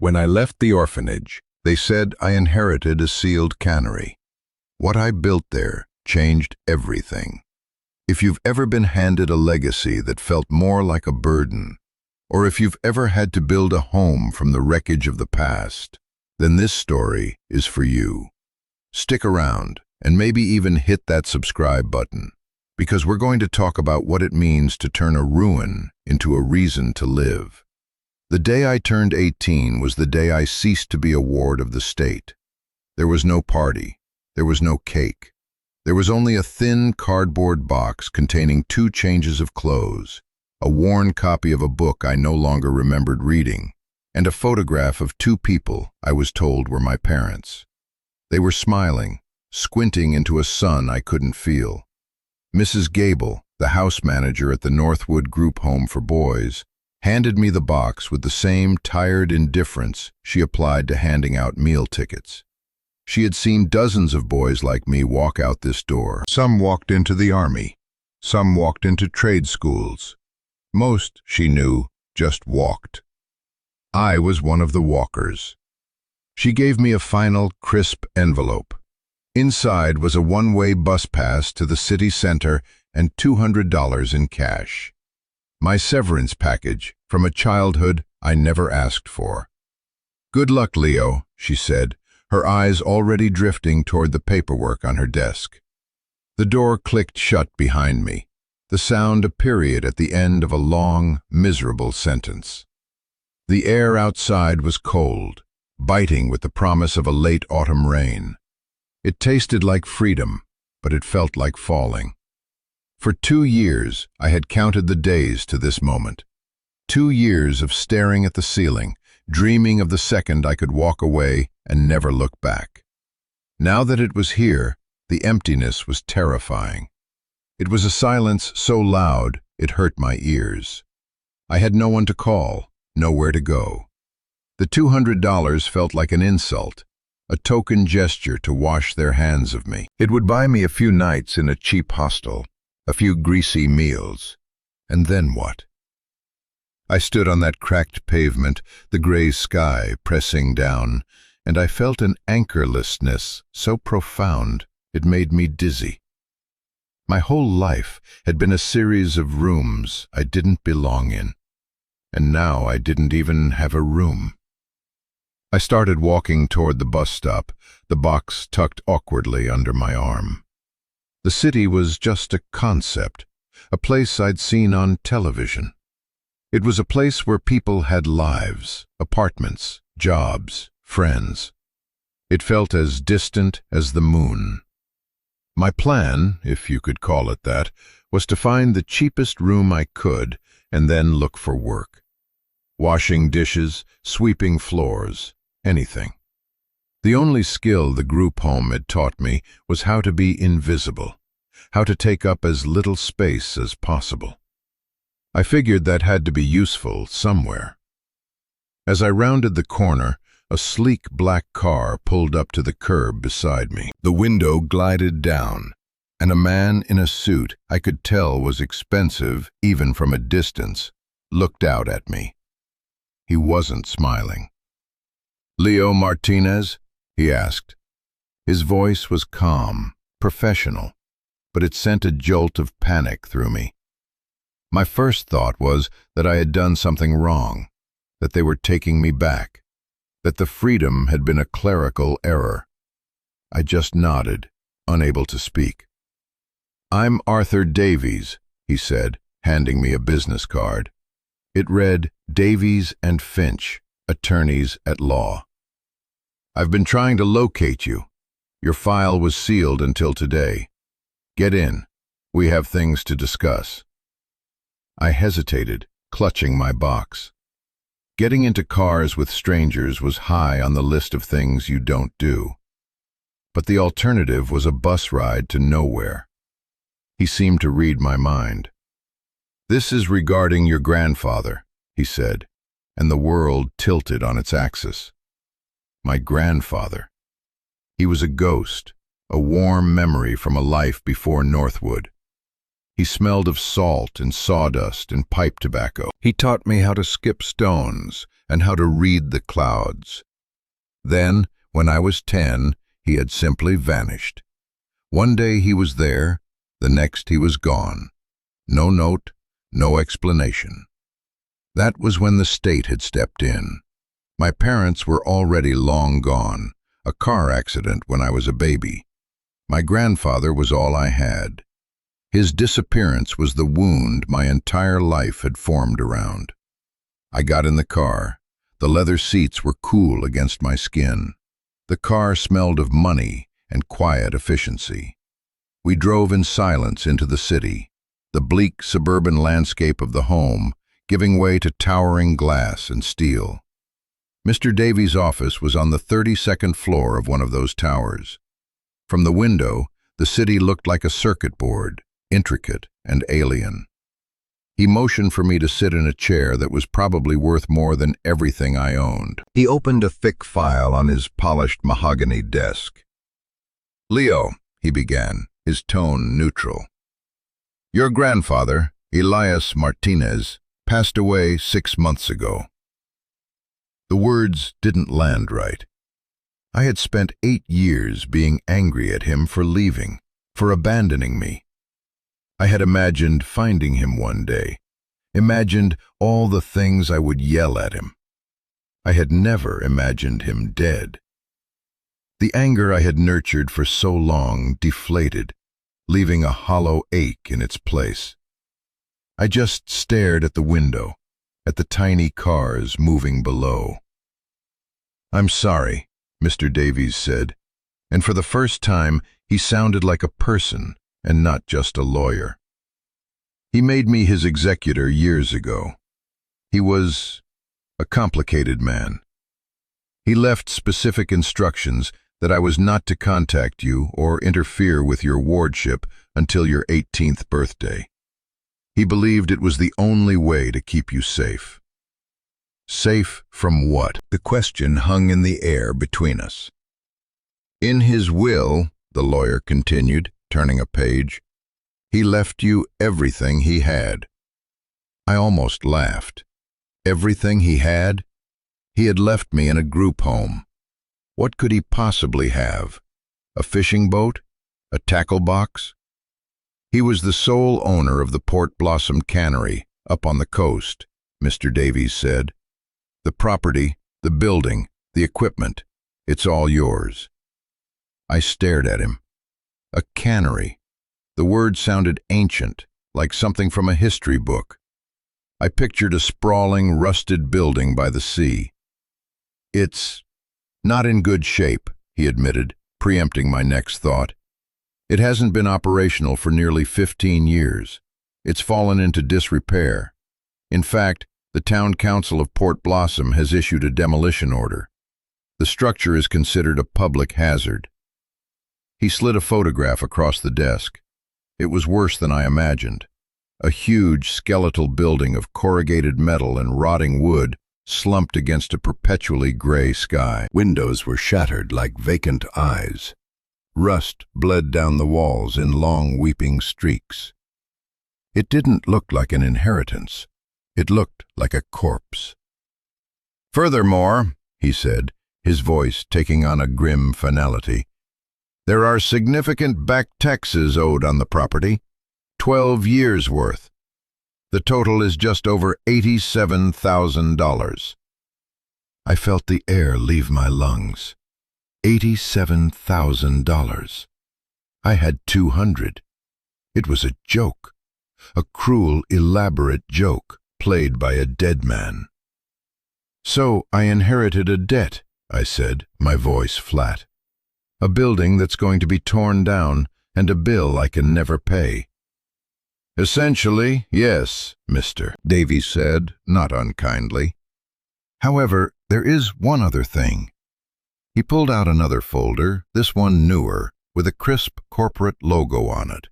When I left the orphanage, they said I inherited a sealed cannery. What I built there changed everything. If you've ever been handed a legacy that felt more like a burden, or if you've ever had to build a home from the wreckage of the past, then this story is for you. Stick around and maybe even hit that subscribe button, because we're going to talk about what it means to turn a ruin into a reason to live. The day I turned 18 was the day I ceased to be a ward of the state. There was no party. There was no cake. There was only a thin cardboard box containing 2 changes of clothes, a worn copy of a book I no longer remembered reading, and a photograph of 2 people I was told were my parents. They were smiling, squinting into a sun I couldn't feel. Mrs. Gable, the house manager at the Northwood Group Home for Boys, handed me the box with the same tired indifference she applied to handing out meal tickets. She had seen dozens of boys like me walk out this door. Some walked into the army. Some walked into trade schools. Most, she knew, just walked. I was one of the walkers. She gave me a final, crisp envelope. Inside was a one-way bus pass to the city center and $200 in cash. My severance package from a childhood I never asked for. "Good luck, Leo," she said, her eyes already drifting toward the paperwork on her desk. The door clicked shut behind me, the sound a period at the end of a long, miserable sentence. The air outside was cold, biting with the promise of a late autumn rain. It tasted like freedom, but it felt like falling. For 2 years, I had counted the days to this moment. 2 years of staring at the ceiling, dreaming of the second I could walk away and never look back. Now that it was here, the emptiness was terrifying. It was a silence so loud it hurt my ears. I had no one to call, nowhere to go. The $200 felt like an insult, a token gesture to wash their hands of me. It would buy me a few nights in a cheap hostel, a few greasy meals, and then what? I stood on that cracked pavement, the gray sky pressing down, and I felt an anchorlessness so profound it made me dizzy. My whole life had been a series of rooms I didn't belong in, and now I didn't even have a room. I started walking toward the bus stop, the box tucked awkwardly under my arm. The city was just a concept, a place I'd seen on television. It was a place where people had lives, apartments, jobs, friends. It felt as distant as the moon. My plan, if you could call it that, was to find the cheapest room I could and then look for work. Washing dishes, sweeping floors, anything. The only skill the group home had taught me was how to be invisible, how to take up as little space as possible. I figured that had to be useful somewhere. As I rounded the corner, a sleek black car pulled up to the curb beside me. The window glided down, and a man in a suit I could tell was expensive even from a distance looked out at me. He wasn't smiling. "Leo Martinez?" he asked. His voice was calm, professional, but it sent a jolt of panic through me. My first thought was that I had done something wrong, that they were taking me back, that the freedom had been a clerical error. I just nodded, unable to speak. "I'm Arthur Davies," he said, handing me a business card. It read, "Davies and Finch, Attorneys at Law. I've been trying to locate you. Your file was sealed until today. Get in. We have things to discuss." I hesitated, clutching my box. Getting into cars with strangers was high on the list of things you don't do. But the alternative was a bus ride to nowhere. He seemed to read my mind. "This is regarding your grandfather," he said, and the world tilted on its axis. My grandfather. He was a ghost, a warm memory from a life before Northwood. He smelled of salt and sawdust and pipe tobacco. He taught me how to skip stones and how to read the clouds. Then, when I was 10, he had simply vanished. One day he was there, the next he was gone. No note, no explanation. That was when the state had stepped in. My parents were already long gone, a car accident when I was a baby. My grandfather was all I had. His disappearance was the wound my entire life had formed around. I got in the car. The leather seats were cool against my skin. The car smelled of money and quiet efficiency. We drove in silence into the city, the bleak suburban landscape of the home giving way to towering glass and steel. Mr. Davies' office was on the 32nd floor of one of those towers. From the window, the city looked like a circuit board, intricate and alien. He motioned for me to sit in a chair that was probably worth more than everything I owned. He opened a thick file on his polished mahogany desk. "Leo," he began, his tone neutral. "Your grandfather, Elias Martinez, passed away 6 months ago." The words didn't land right. I had spent 8 years being angry at him for leaving, for abandoning me. I had imagined finding him one day, imagined all the things I would yell at him. I had never imagined him dead. The anger I had nurtured for so long deflated, leaving a hollow ache in its place. I just stared at the window, at the tiny cars moving below. "I'm sorry," Mr. Davies said, and for the first time he sounded like a person and not just a lawyer. He made me his executor years ago. He was a complicated man. He left specific instructions that I was not to contact you or interfere with your wardship until your 18th birthday. He believed it was the only way to keep you safe. Safe from what? The question hung in the air between us. "In his will," the lawyer continued, turning a page, "he left you everything he had." I almost laughed. Everything he had? He had left me in a group home. What could he possibly have? A fishing boat? A tackle box? He was the sole owner of the Port Blossom Cannery, up on the coast, Mr. Davies said. "The property, the building, the equipment, it's all yours." I stared at him. A cannery. The word sounded ancient, like something from a history book. I pictured a sprawling, rusted building by the sea. "It's not in good shape," he admitted, preempting my next thought. "It hasn't been operational for nearly 15 years. It's fallen into disrepair. In fact, the Town Council of Port Blossom has issued a demolition order. The structure is considered a public hazard." He slid a photograph across the desk. It was worse than I imagined. A huge skeletal building of corrugated metal and rotting wood slumped against a perpetually gray sky. Windows were shattered like vacant eyes. Rust bled down the walls in long weeping streaks. It didn't look like an inheritance. It looked like a corpse. "Furthermore," he said, his voice taking on a grim finality, "there are significant back taxes owed on the property, 12 years' worth. The total is just over $87,000. I felt the air leave my lungs. $87,000. I had 200. It was a joke, a cruel, elaborate joke played by a dead man. "So I inherited a debt," I said, my voice flat. "A building that's going to be torn down and a bill I can never pay." "Essentially, yes," Mr. Davies said, not unkindly. "However, there is one other thing." He pulled out another folder, this one newer, with a crisp corporate logo on it.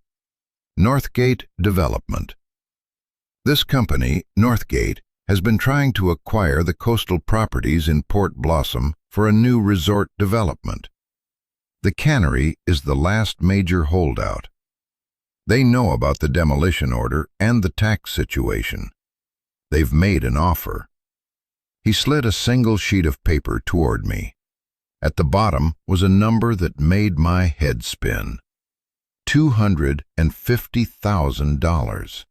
Northgate Development. This company, Northgate, has been trying to acquire the coastal properties in Port Blossom for a new resort development. The Cannery is the last major holdout. They know about the demolition order and the tax situation. They've made an offer. He slid a single sheet of paper toward me. At the bottom was a number that made my head spin. $250,000.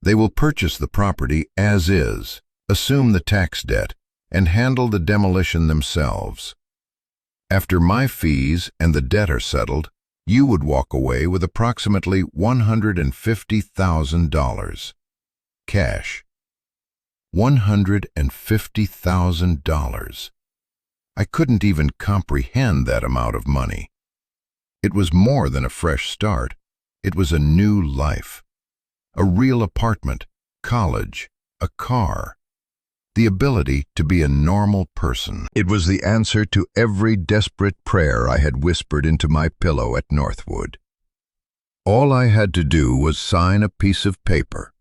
They will purchase the property as is, assume the tax debt, and handle the demolition themselves. After my fees and the debt are settled, you would walk away with approximately $150,000. Cash. $150,000. I couldn't even comprehend that amount of money. It was more than a fresh start. It was a new life. A real apartment, college, a car. The ability to be a normal person. It was the answer to every desperate prayer I had whispered into my pillow at Northwood. All I had to do was sign a piece of paper.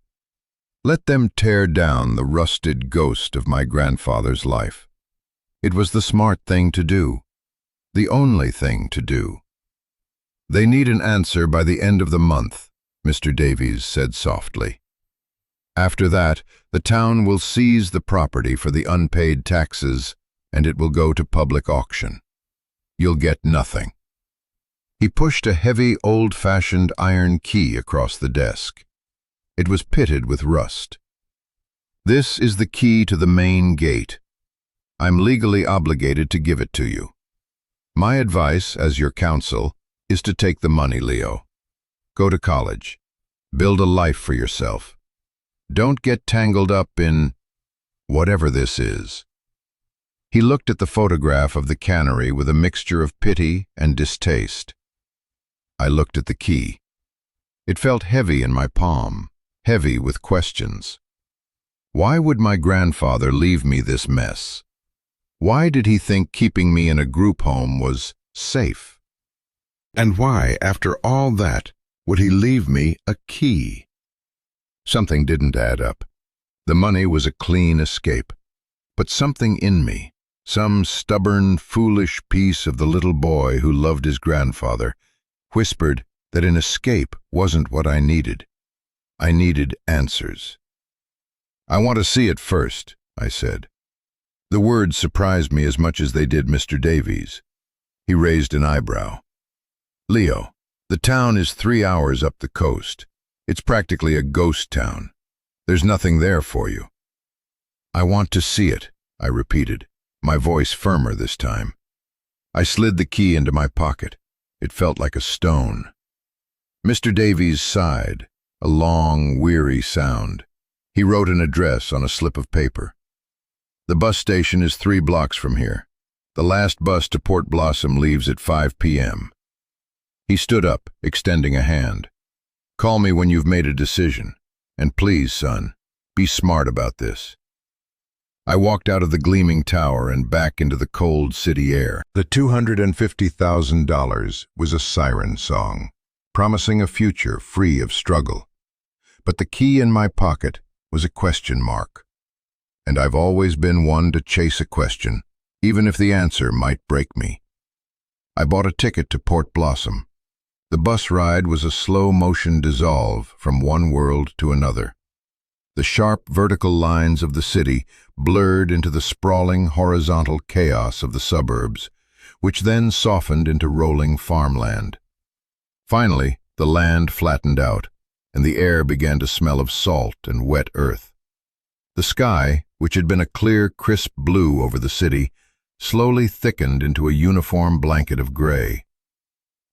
Let them tear down the rusted ghost of my grandfather's life. It was the smart thing to do, the only thing to do. They need an answer by the end of the month, Mr. Davies said softly. After that, the town will seize the property for the unpaid taxes, and it will go to public auction. You'll get nothing. He pushed a heavy, old-fashioned iron key across the desk. It was pitted with rust. This is the key to the main gate. I'm legally obligated to give it to you. My advice, as your counsel, is to take the money, Leo. Go to college. Build a life for yourself. Don't get tangled up in whatever this is. He looked at the photograph of the Cannery with a mixture of pity and distaste. I looked at the key. It felt heavy in my palm, heavy with questions. Why would my grandfather leave me this mess? Why did he think keeping me in a group home was safe? And why, after all that, would he leave me a key? Something didn't add up. The money was a clean escape. But something in me, some stubborn, foolish piece of the little boy who loved his grandfather, whispered that an escape wasn't what I needed. I needed answers. I want to see it first, I said. The words surprised me as much as they did Mr. Davies. He raised an eyebrow. Leo, the town is 3 hours up the coast. It's practically a ghost town. There's nothing there for you. I want to see it, I repeated, my voice firmer this time. I slid the key into my pocket. It felt like a stone. Mr. Davies sighed, a long, weary sound. He wrote an address on a slip of paper. The bus station is 3 blocks from here. The last bus to Port Blossom leaves at 5 p.m. He stood up, extending a hand. Call me when you've made a decision. And please, son, be smart about this. I walked out of the gleaming tower and back into the cold city air. The $250,000 was a siren song, promising a future free of struggle. But the key in my pocket was a question mark. And I've always been one to chase a question, even if the answer might break me. I bought a ticket to Port Blossom. The bus ride was a slow-motion dissolve from one world to another. The sharp vertical lines of the city blurred into the sprawling horizontal chaos of the suburbs, which then softened into rolling farmland. Finally, the land flattened out, and the air began to smell of salt and wet earth. The sky, which had been a clear, crisp blue over the city, slowly thickened into a uniform blanket of gray.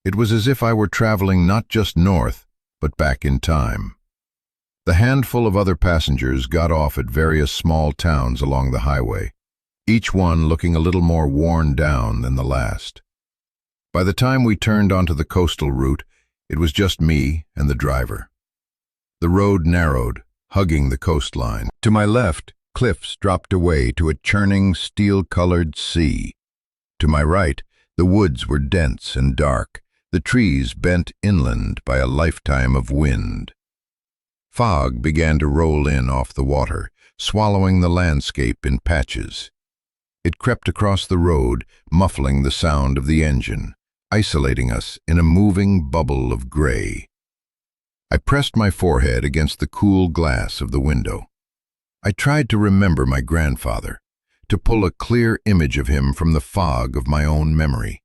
It was as if I were traveling not just north, but back in time. The handful of other passengers got off at various small towns along the highway, each one looking a little more worn down than the last. By the time we turned onto the coastal route, it was just me and the driver. The road narrowed, hugging the coastline. To my left, cliffs dropped away to a churning, steel-colored sea. To my right, the woods were dense and dark, the trees bent inland by a lifetime of wind. Fog began to roll in off the water, swallowing the landscape in patches. It crept across the road, muffling the sound of the engine, isolating us in a moving bubble of gray. I pressed my forehead against the cool glass of the window. I tried to remember my grandfather, to pull a clear image of him from the fog of my own memory.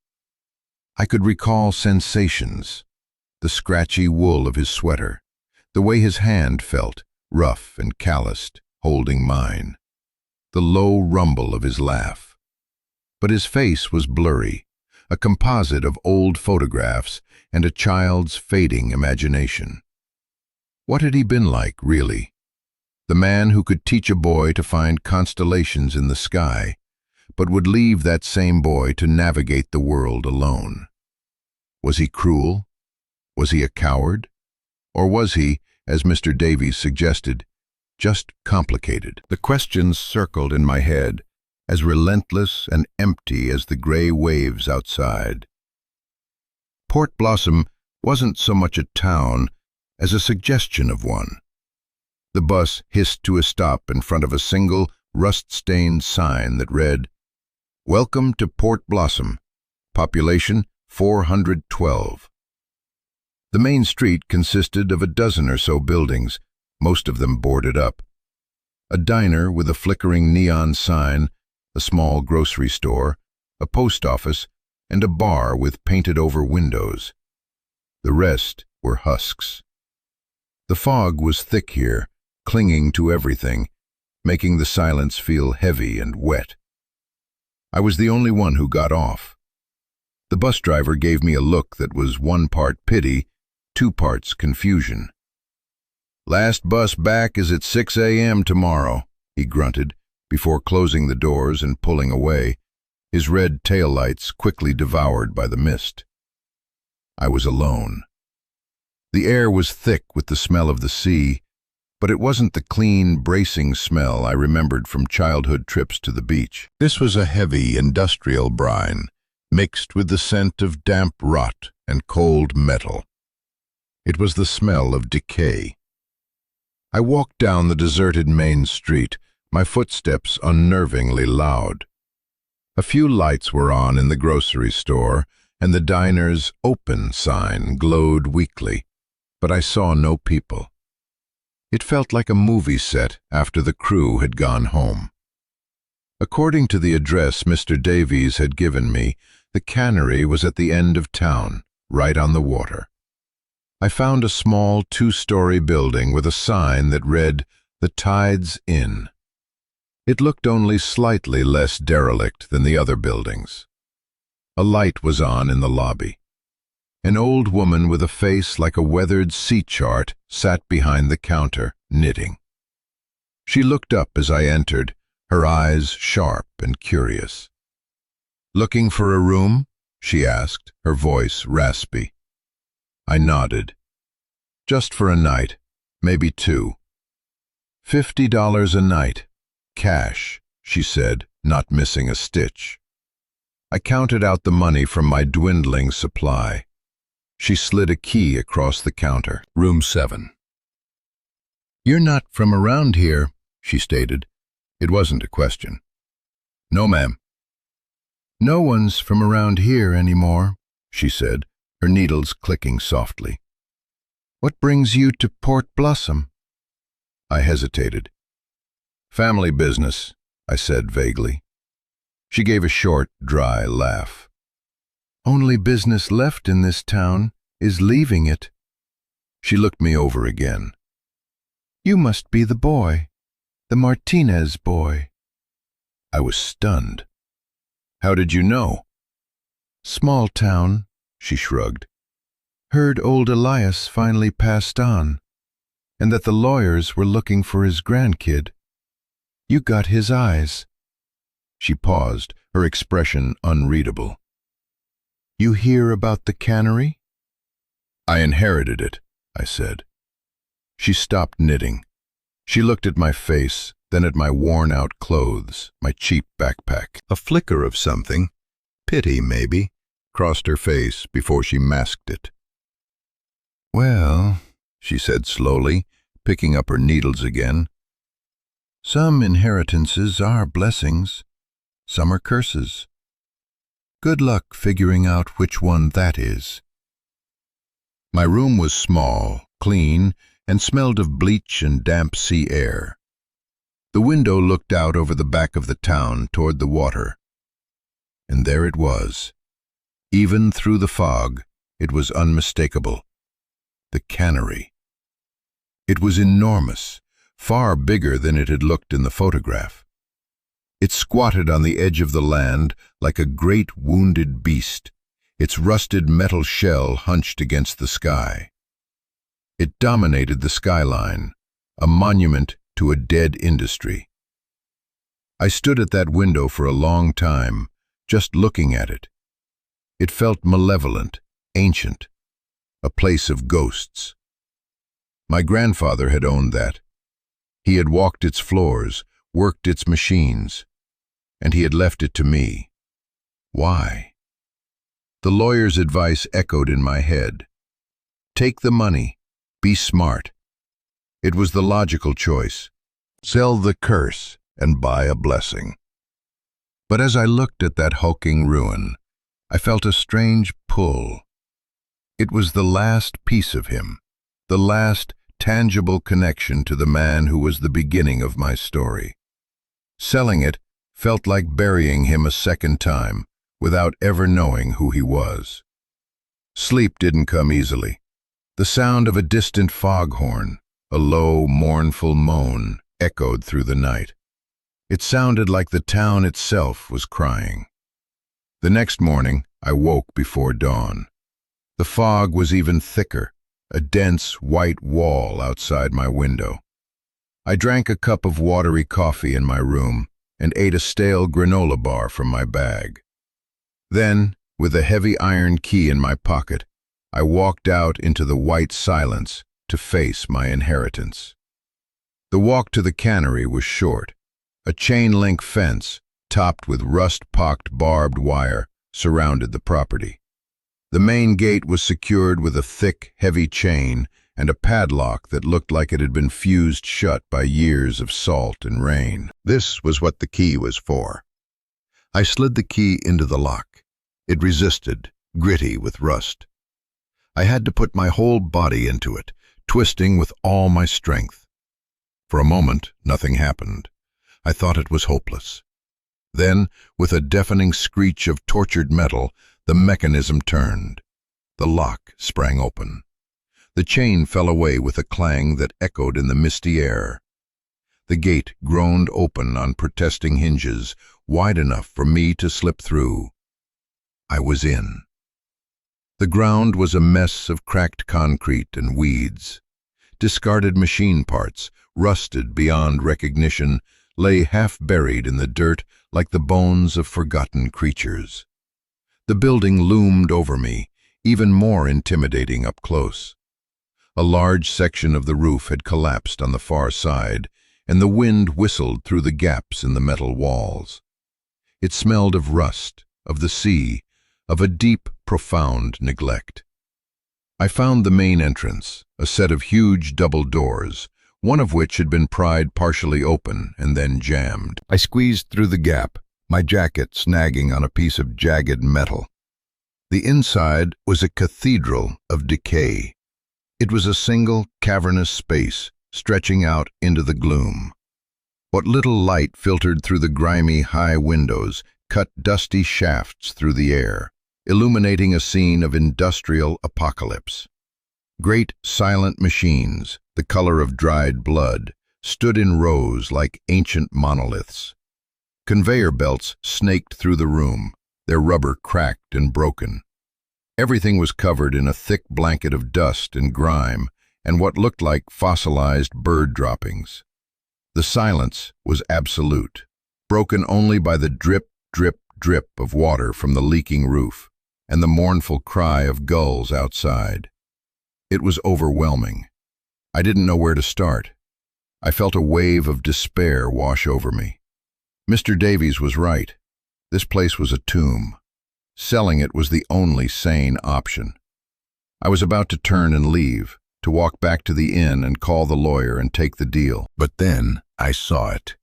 I could recall sensations, the scratchy wool of his sweater, the way his hand felt, rough and calloused, holding mine, the low rumble of his laugh. But his face was blurry, a composite of old photographs and a child's fading imagination. What had he been like, really? The man who could teach a boy to find constellations in the sky, but would leave that same boy to navigate the world alone. Was he cruel? Was he a coward? Or was he, as Mr. Davies suggested, just complicated? The questions circled in my head, as relentless and empty as the gray waves outside. Port Blossom wasn't so much a town as a suggestion of one. The bus hissed to a stop in front of a single, rust-stained sign that read, "Welcome to Port Blossom, population 412. The main street consisted of a dozen or so buildings, most of them boarded up. A diner with a flickering neon sign, a small grocery store, a post office, and a bar with painted-over windows. The rest were husks. The fog was thick here, clinging to everything, making the silence feel heavy and wet. I was the only one who got off. The bus driver gave me a look that was 1 part pity, 2 parts confusion. "Last bus back is at 6 a.m. tomorrow," he grunted, before closing the doors and pulling away, his red taillights quickly devoured by the mist. I was alone. The air was thick with the smell of the sea, but it wasn't the clean, bracing smell I remembered from childhood trips to the beach. This was a heavy, industrial brine, mixed with the scent of damp rot and cold metal. It was the smell of decay. I walked down the deserted main street, my footsteps unnervingly loud. A few lights were on in the grocery store, and the diner's "open" sign glowed weakly, but I saw no people. It felt like a movie set after the crew had gone home. According to the address Mr. Davies had given me, the Cannery was at the end of town, right on the water. I found a small 2-story building with a sign that read, "The Tides Inn." It looked only slightly less derelict than the other buildings. A light was on in the lobby. An old woman with a face like a weathered sea chart sat behind the counter, knitting. She looked up as I entered, her eyes sharp and curious. "Looking for a room?" she asked, her voice raspy. I nodded. "Just for a night, maybe 2. $50 a night, cash," she said, not missing a stitch. I counted out the money from my dwindling supply. She slid a key across the counter. "Room 7. "You're not from around here," she stated. It wasn't a question. "No, ma'am." "No one's from around here anymore," she said, her needles clicking softly. "What brings you to Port Blossom?" I hesitated. "Family business," I said vaguely. She gave a short, dry laugh. "Only business left in this town is leaving it." She looked me over again. "You must be the boy, the Martinez boy." I was stunned. "How did you know?" "Small town," she shrugged. "Heard old Elias finally passed on, and that the lawyers were looking for his grandkid. You got his eyes." She paused, her expression unreadable. "You hear about the Cannery?" "I inherited it," I said. She stopped knitting. She looked at my face, then at my worn-out clothes, my cheap backpack. A flicker of something, pity maybe, crossed her face before she masked it. "Well," she said slowly, picking up her needles again, "some inheritances are blessings, some are curses. Good luck figuring out which one that is." My room was small, clean, and smelled of bleach and damp sea air. The window looked out over the back of the town toward the water. And there it was. Even through the fog, it was unmistakable. The Cannery. It was enormous, far bigger than it had looked in the photograph. It squatted on the edge of the land like a great wounded beast, its rusted metal shell hunched against the sky. It dominated the skyline, a monument to a dead industry. I stood at that window for a long time, just looking at it. It felt malevolent, ancient, a place of ghosts. My grandfather had owned that. He had walked its floors, worked its machines, and he had left it to me. Why? The lawyer's advice echoed in my head. Take the money, be smart. It was the logical choice. Sell the curse and buy a blessing. But as I looked at that hulking ruin, I felt a strange pull. It was the last piece of him, the last tangible connection to the man who was the beginning of my story. Selling it felt like burying him a second time, without ever knowing who he was. Sleep didn't come easily. The sound of a distant foghorn, a low, mournful moan, echoed through the night. It sounded like the town itself was crying. The next morning, I woke before dawn. The fog was even thicker, a dense white wall outside my window. I drank a cup of watery coffee in my room and ate a stale granola bar from my bag. Then, with a heavy iron key in my pocket, I walked out into the white silence to face my inheritance. The walk to the Cannery was short. A chain-link fence, topped with rust-pocked barbed wire, surrounded the property. The main gate was secured with a thick, heavy chain and a padlock that looked like it had been fused shut by years of salt and rain. This was what the key was for. I slid the key into the lock. It resisted, gritty with rust. I had to put my whole body into it, twisting with all my strength. For a moment, nothing happened. I thought it was hopeless. Then, with a deafening screech of tortured metal, the mechanism turned. The lock sprang open. The chain fell away with a clang that echoed in the misty air. The gate groaned open on protesting hinges, wide enough for me to slip through. I was in. The ground was a mess of cracked concrete and weeds. Discarded machine parts, rusted beyond recognition, lay half-buried in the dirt like the bones of forgotten creatures. The building loomed over me, even more intimidating up close. A large section of the roof had collapsed on the far side, and the wind whistled through the gaps in the metal walls. It smelled of rust, of the sea, of a deep, profound neglect. I found the main entrance, a set of huge double doors, one of which had been pried partially open and then jammed. I squeezed through the gap, my jacket snagging on a piece of jagged metal. The inside was a cathedral of decay. It was a single, cavernous space, stretching out into the gloom. What little light filtered through the grimy, high windows cut dusty shafts through the air, illuminating a scene of industrial apocalypse. Great, silent machines, the color of dried blood, stood in rows like ancient monoliths. Conveyor belts snaked through the room, their rubber cracked and broken. Everything was covered in a thick blanket of dust and grime and what looked like fossilized bird droppings. The silence was absolute, broken only by the drip, drip, drip of water from the leaking roof and the mournful cry of gulls outside. It was overwhelming. I didn't know where to start. I felt a wave of despair wash over me. Mr. Davies was right. This place was a tomb. Selling it was the only sane option. I was about to turn and leave, to walk back to the inn and call the lawyer and take the deal. But then I saw it.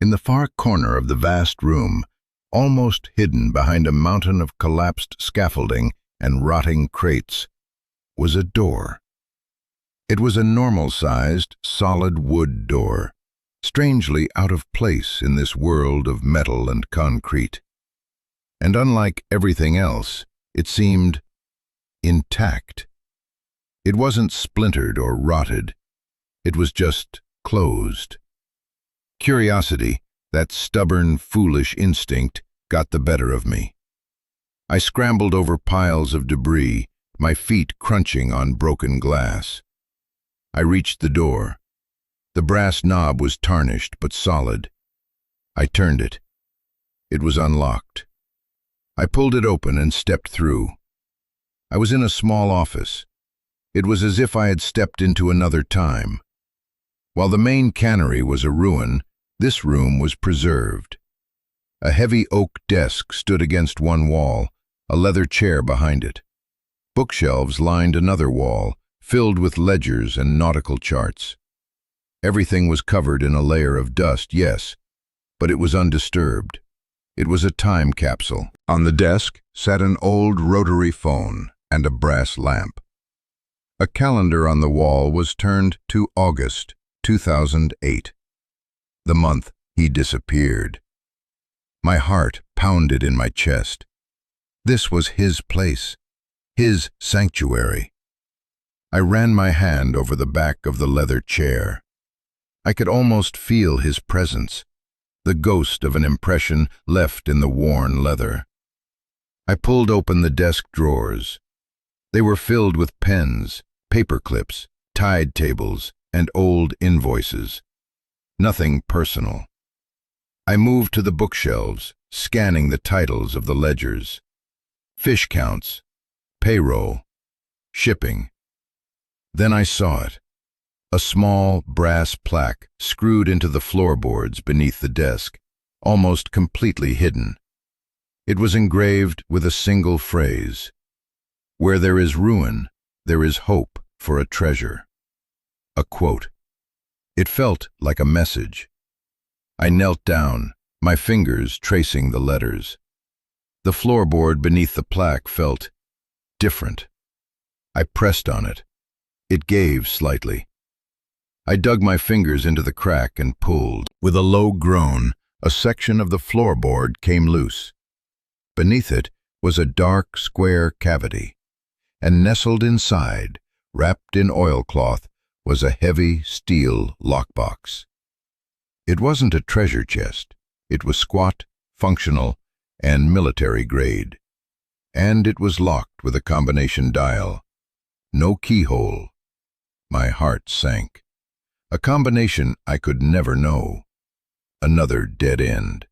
In the far corner of the vast room, almost hidden behind a mountain of collapsed scaffolding and rotting crates, was a door. It was a normal-sized, solid wood door, strangely out of place in this world of metal and concrete. And unlike everything else, it seemed intact. It wasn't splintered or rotted. It was just closed. Curiosity, that stubborn, foolish instinct, got the better of me. I scrambled over piles of debris, my feet crunching on broken glass. I reached the door. The brass knob was tarnished but solid. I turned it. It was unlocked. I pulled it open and stepped through. I was in a small office. It was as if I had stepped into another time. While the main cannery was a ruin, this room was preserved. A heavy oak desk stood against one wall, a leather chair behind it. Bookshelves lined another wall, filled with ledgers and nautical charts. Everything was covered in a layer of dust, yes, but it was undisturbed. It was a time capsule. On the desk sat an old rotary phone and a brass lamp. A calendar on the wall was turned to August 2008. The month he disappeared. My heart pounded in my chest. This was his place, his sanctuary. I ran my hand over the back of the leather chair. I could almost feel his presence, the ghost of an impression left in the worn leather. I pulled open the desk drawers. They were filled with pens, paper clips, tide tables, and old invoices. Nothing personal. I moved to the bookshelves, scanning the titles of the ledgers. Fish counts, payroll, shipping. Then I saw it. A small brass plaque screwed into the floorboards beneath the desk, almost completely hidden. It was engraved with a single phrase: "Where there is ruin, there is hope for a treasure." A quote. It felt like a message. I knelt down, my fingers tracing the letters. The floorboard beneath the plaque felt different. I pressed on it. It gave slightly. I dug my fingers into the crack and pulled. With a low groan, a section of the floorboard came loose. Beneath it was a dark, square cavity, and nestled inside, wrapped in oilcloth, was a heavy steel lockbox. It wasn't a treasure chest. It was squat, functional, and military grade. And it was locked with a combination dial. No keyhole. My heart sank. A combination I could never know. Another dead end.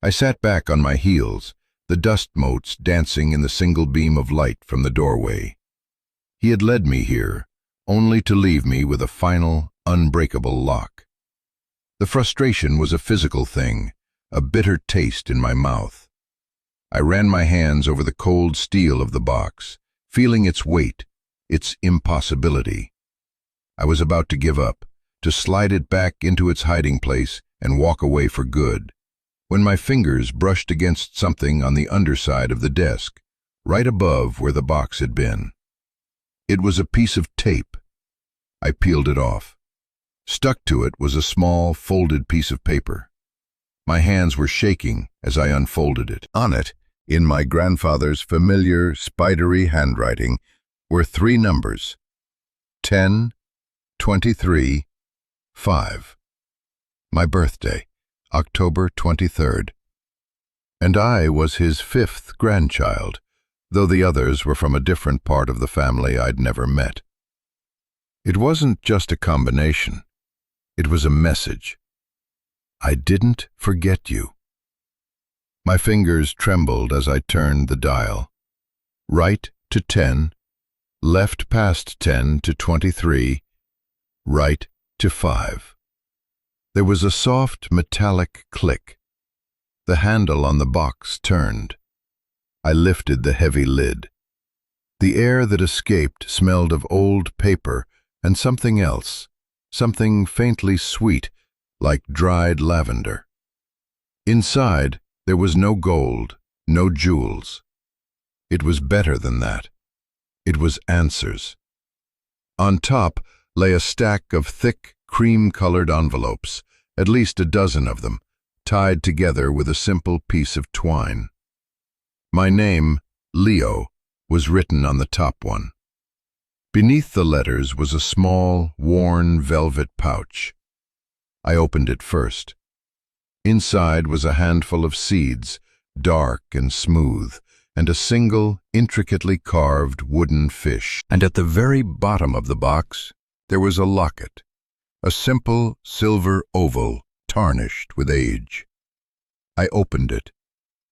I sat back on my heels, the dust motes dancing in the single beam of light from the doorway. He had led me here, only to leave me with a final, unbreakable lock. The frustration was a physical thing, a bitter taste in my mouth. I ran my hands over the cold steel of the box, feeling its weight, its impossibility. I was about to give up, to slide it back into its hiding place and walk away for good, when my fingers brushed against something on the underside of the desk, right above where the box had been. It was a piece of tape. I peeled it off. Stuck to it was a small, folded piece of paper. My hands were shaking as I unfolded it. On it, in my grandfather's familiar, spidery handwriting, were 3 numbers: 10, 23, 5. My birthday, October 23rd. And I was his 5th grandchild, though the others were from a different part of the family I'd never met. It wasn't just a combination. It was a message. I didn't forget you. My fingers trembled as I turned the dial. Right to 10, left past 10 to 23, right to 5. There was a soft metallic click. The handle on the box turned. I lifted the heavy lid. The air that escaped smelled of old paper and something else, something faintly sweet, like dried lavender. Inside, there was no gold, no jewels. It was better than that. It was answers. On top lay a stack of thick, cream-colored envelopes, at least a dozen of them, tied together with a simple piece of twine. My name, Leo, was written on the top one. Beneath the letters was a small, worn velvet pouch. I opened it first. Inside was a handful of seeds, dark and smooth, and a single, intricately carved wooden fish. And at the very bottom of the box, there was a locket, a simple silver oval tarnished with age. I opened it.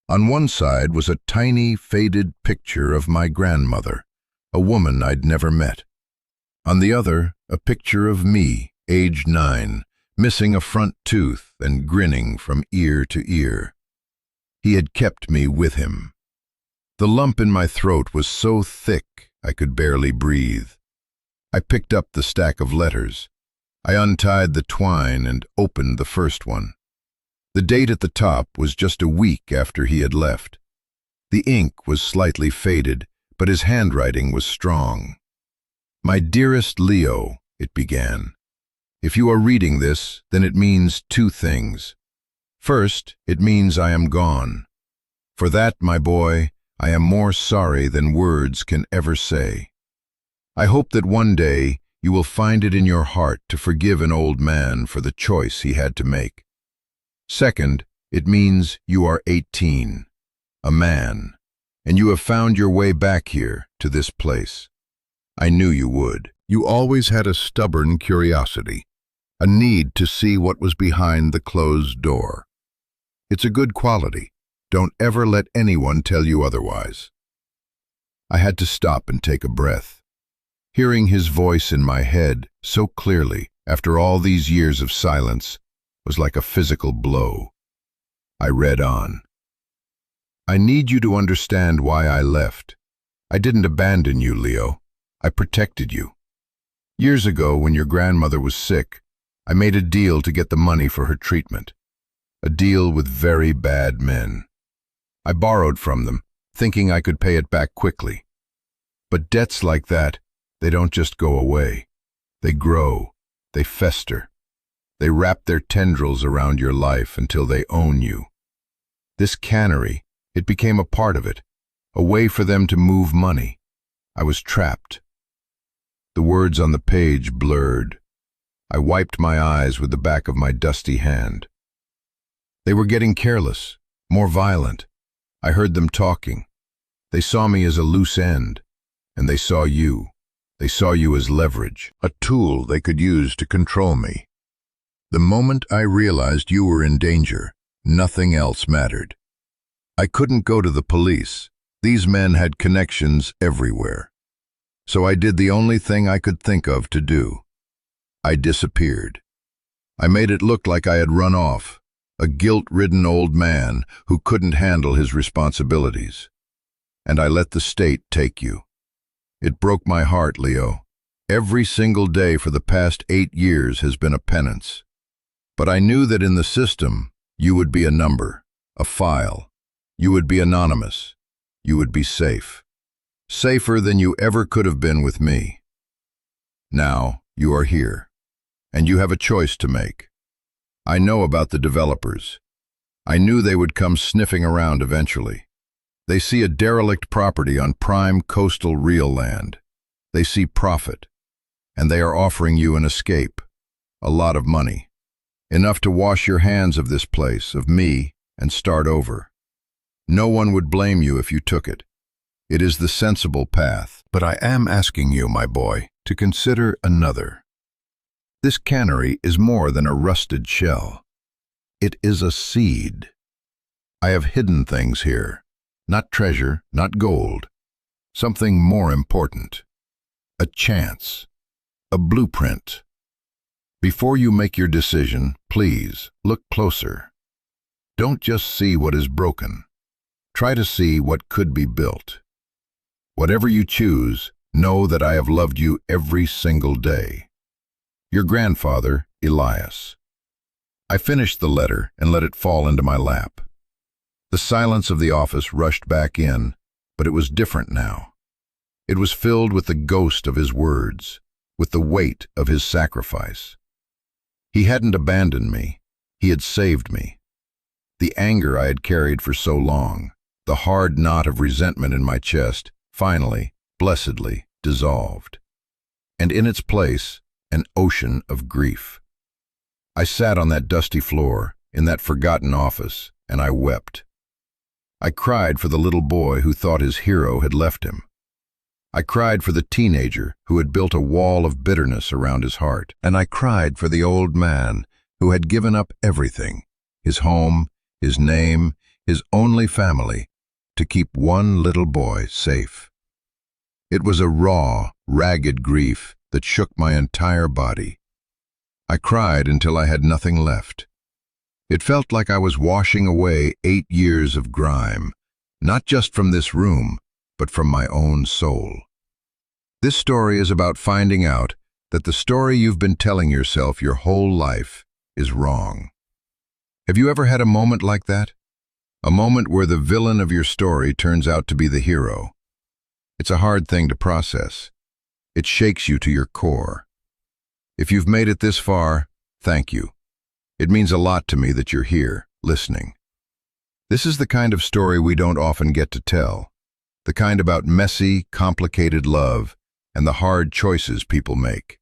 On one side was a tiny, faded picture of my grandmother, a woman I'd never met. On the other, a picture of me, aged 9, missing a front tooth and grinning from ear to ear. He had kept me with him. The lump in my throat was so thick I could barely breathe. I picked up the stack of letters. I untied the twine and opened the first one. The date at the top was just a week after he had left. The ink was slightly faded, but his handwriting was strong. "My dearest Leo," it began. "If you are reading this, then it means 2 things. First, it means I am gone. For that, my boy, I am more sorry than words can ever say. I hope that one day you will find it in your heart to forgive an old man for the choice he had to make. Second, it means you are 18, a man, and you have found your way back here to this place. I knew you would. You always had a stubborn curiosity, a need to see what was behind the closed door. It's a good quality. Don't ever let anyone tell you otherwise." I had to stop and take a breath. Hearing his voice in my head so clearly after all these years of silence was like a physical blow. I read on. "I need you to understand why I left. I didn't abandon you, Leo. I protected you. Years ago, when your grandmother was sick, I made a deal to get the money for her treatment. A deal with very bad men. I borrowed from them, thinking I could pay it back quickly. But debts like that, they don't just go away. They grow, they fester. They wrap their tendrils around your life until they own you. This cannery, it became a part of it, a way for them to move money. I was trapped." The words on the page blurred. I wiped my eyes with the back of my dusty hand. They were getting careless, more violent. I heard them talking. They saw me as a loose end, and they saw you. They saw you as leverage, a tool they could use to control me. The moment I realized you were in danger, nothing else mattered. I couldn't go to the police. These men had connections everywhere. So I did the only thing I could think of to do. I disappeared. I made it look like I had run off, a guilt-ridden old man who couldn't handle his responsibilities. And I let the state take you. It broke my heart, Leo. Every single day for the past 8 years has been a penance. But I knew that in the system, you would be a number, a file. You would be anonymous. You would be safe. Safer than you ever could have been with me. Now, you are here, and you have a choice to make. I know about the developers. I knew they would come sniffing around eventually. They see a derelict property on prime coastal real land. They see profit, and they are offering you an escape, a lot of money, enough to wash your hands of this place, of me, and start over. No one would blame you if you took it. It is the sensible path. But I am asking you, my boy, to consider another. This cannery is more than a rusted shell. It is a seed. I have hidden things here. Not treasure, not gold. Something more important. A chance. A blueprint. Before you make your decision, please look closer. Don't just see what is broken. Try to see what could be built. Whatever you choose, know that I have loved you every single day. Your grandfather, Elias. I finished the letter and let it fall into my lap. The silence of the office rushed back in, but it was different now. It was filled with the ghost of his words, with the weight of his sacrifice. He hadn't abandoned me. He had saved me. The anger I had carried for so long, the hard knot of resentment in my chest, finally, blessedly, dissolved. And in its place, an ocean of grief. I sat on that dusty floor, in that forgotten office, and I wept. I cried for the little boy who thought his hero had left him. I cried for the teenager who had built a wall of bitterness around his heart. And I cried for the old man who had given up everything, his home, his name, his only family, to keep one little boy safe. It was a raw, ragged grief that shook my entire body. I cried until I had nothing left. It felt like I was washing away 8 years of grime, not just from this room, but from my own soul. This story is about finding out that the story you've been telling yourself your whole life is wrong. Have you ever had a moment like that? A moment where the villain of your story turns out to be the hero. It's a hard thing to process. It shakes you to your core. If you've made it this far, thank you. It means a lot to me that you're here, listening. This is the kind of story we don't often get to tell. The kind about messy, complicated love and the hard choices people make.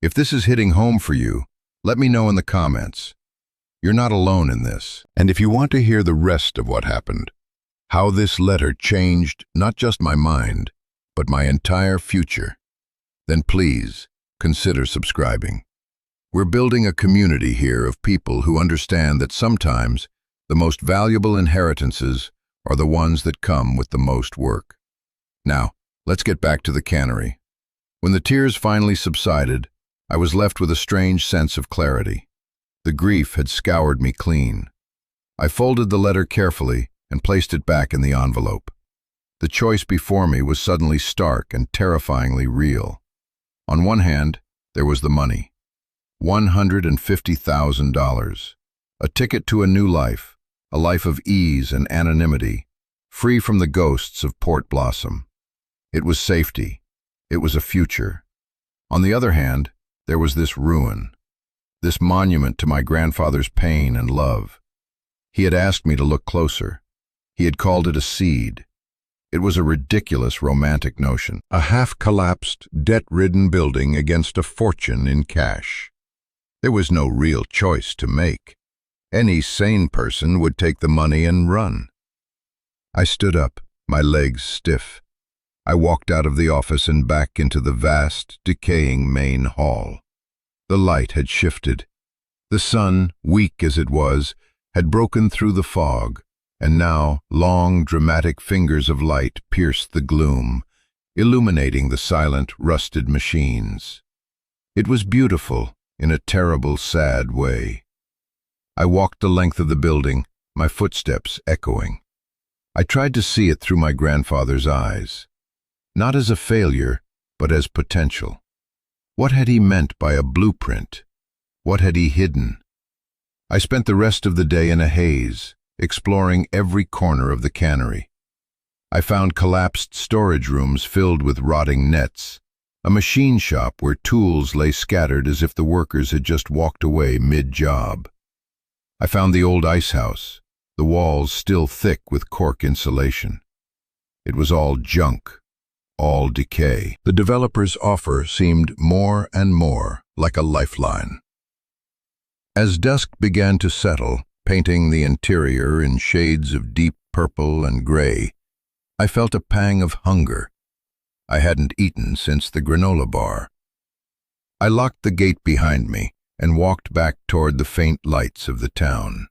If this is hitting home for you, let me know in the comments. You're not alone in this. And if you want to hear the rest of what happened, how this letter changed not just my mind, but my entire future, then please consider subscribing. We're building a community here of people who understand that sometimes the most valuable inheritances are the ones that come with the most work. Now, let's get back to the cannery. When the tears finally subsided, I was left with a strange sense of clarity. The grief had scoured me clean. I folded the letter carefully and placed it back in the envelope. The choice before me was suddenly stark and terrifyingly real. On one hand, there was the money. $150,000. A ticket to a new life, a life of ease and anonymity, free from the ghosts of Port Blossom. It was safety. It was a future. On the other hand, there was this ruin, this monument to my grandfather's pain and love. He had asked me to look closer. He had called it a seed. It was a ridiculous romantic notion, a half-collapsed, debt-ridden building against a fortune in cash. There was no real choice to make. Any sane person would take the money and run. I stood up, my legs stiff. I walked out of the office and back into the vast, decaying main hall. The light had shifted. The sun, weak as it was, had broken through the fog, and now long, dramatic fingers of light pierced the gloom, illuminating the silent, rusted machines. It was beautiful in a terrible, sad way. I walked the length of the building, my footsteps echoing. I tried to see it through my grandfather's eyes, not as a failure, but as potential. What had he meant by a blueprint? What had he hidden? I spent the rest of the day in a haze, exploring every corner of the cannery. I found collapsed storage rooms filled with rotting nets, a machine shop where tools lay scattered as if the workers had just walked away mid-job. I found the old ice house, the walls still thick with cork insulation. It was all junk, all decay. The developer's offer seemed more and more like a lifeline. As dusk began to settle, painting the interior in shades of deep purple and gray, I felt a pang of hunger. I hadn't eaten since the granola bar. I locked the gate behind me and walked back toward the faint lights of the town.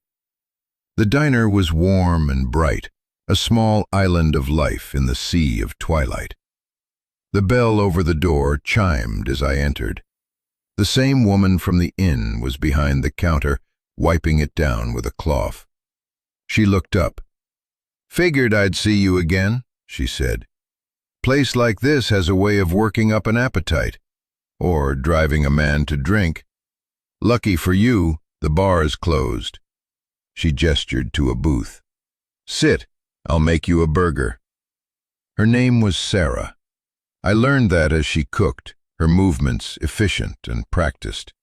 The diner was warm and bright, a small island of life in the sea of twilight. The bell over the door chimed as I entered. The same woman from the inn was behind the counter, wiping it down with a cloth. She looked up. "Figured I'd see you again," she said. "Place like this has a way of working up an appetite, or driving a man to drink. Lucky for you, the bar is closed." She gestured to a booth. "Sit, I'll make you a burger." Her name was Sarah. I learned that as she cooked, her movements efficient and practiced.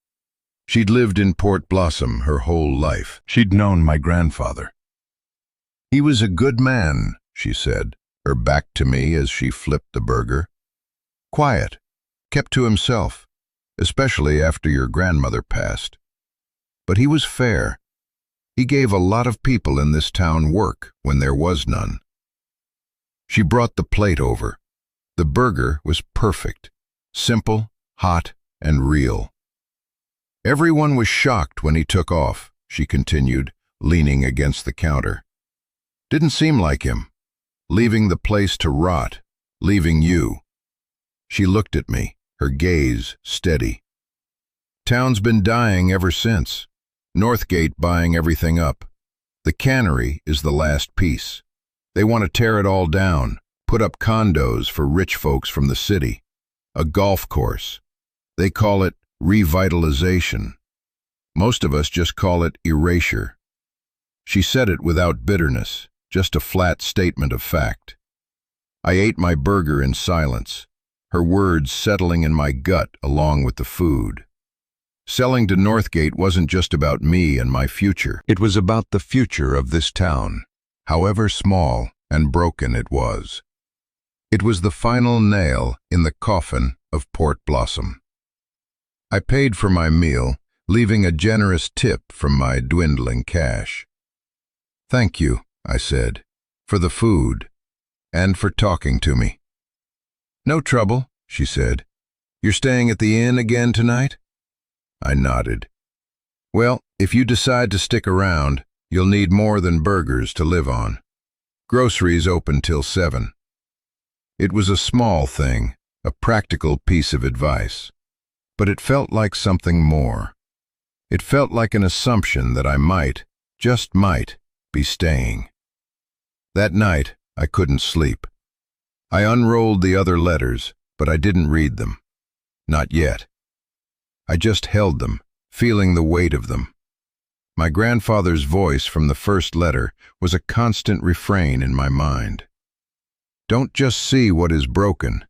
She'd lived in Port Blossom her whole life. She'd known my grandfather. He was a good man, she said, her back to me as she flipped the burger. Quiet, kept to himself, especially after your grandmother passed. But he was fair. He gave a lot of people in this town work when there was none. She brought the plate over. The burger was perfect, simple, hot, and real. Everyone was shocked when he took off, she continued, leaning against the counter. Didn't seem like him, leaving the place to rot, leaving you. She looked at me, her gaze steady. Town's been dying ever since. Northgate buying everything up. The Cannery is the last piece. They want to tear it all down, put up condos for rich folks from the city. A golf course. They call it revitalization. Most of us just call it erasure. She said it without bitterness, just a flat statement of fact. I ate my burger in silence, her words settling in my gut along with the food. Selling to Northgate wasn't just about me and my future. It was about the future of this town, however small and broken it was. It was the final nail in the coffin of Port Blossom. I paid for my meal, leaving a generous tip from my dwindling cash. Thank you, I said, for the food, and for talking to me. No trouble, she said. You're staying at the inn again tonight? I nodded. Well, if you decide to stick around, you'll need more than burgers to live on. Groceries open till 7. It was a small thing, a practical piece of advice, but it felt like something more. It felt like an assumption that I might, just might, be staying. That night, I couldn't sleep. I unrolled the other letters, but I didn't read them. Not yet. I just held them, feeling the weight of them. My grandfather's voice from the first letter was a constant refrain in my mind. Don't just see what is broken,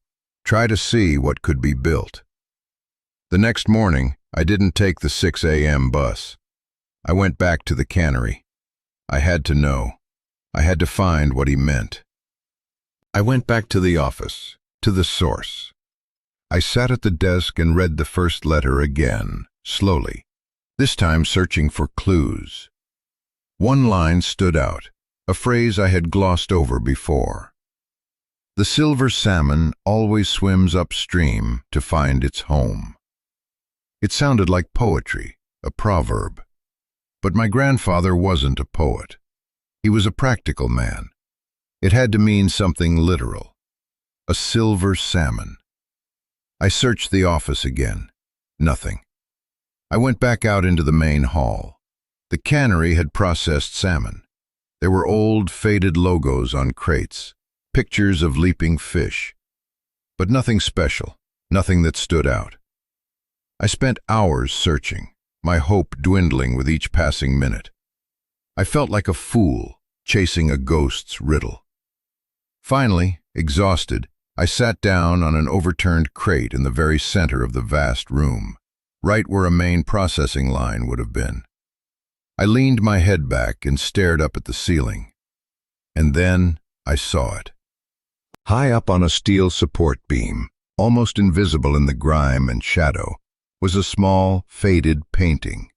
try to see what could be built. The next morning, I didn't take the 6 a.m. bus. I went back to the Cannery. I had to know. I had to find what he meant. I went back to the office, to the source. I sat at the desk and read the first letter again, slowly, this time searching for clues. One line stood out, a phrase I had glossed over before. The silver salmon always swims upstream to find its home. It sounded like poetry, a proverb. But my grandfather wasn't a poet. He was a practical man. It had to mean something literal. A silver salmon. I searched the office again. Nothing. I went back out into the main hall. The Cannery had processed salmon. There were old, faded logos on crates, pictures of leaping fish. But nothing special, nothing that stood out. I spent hours searching, my hope dwindling with each passing minute. I felt like a fool, chasing a ghost's riddle. Finally, exhausted, I sat down on an overturned crate in the very center of the vast room, right where a main processing line would have been. I leaned my head back and stared up at the ceiling. And then I saw it. High up on a steel support beam, almost invisible in the grime and shadow, was a small, faded painting.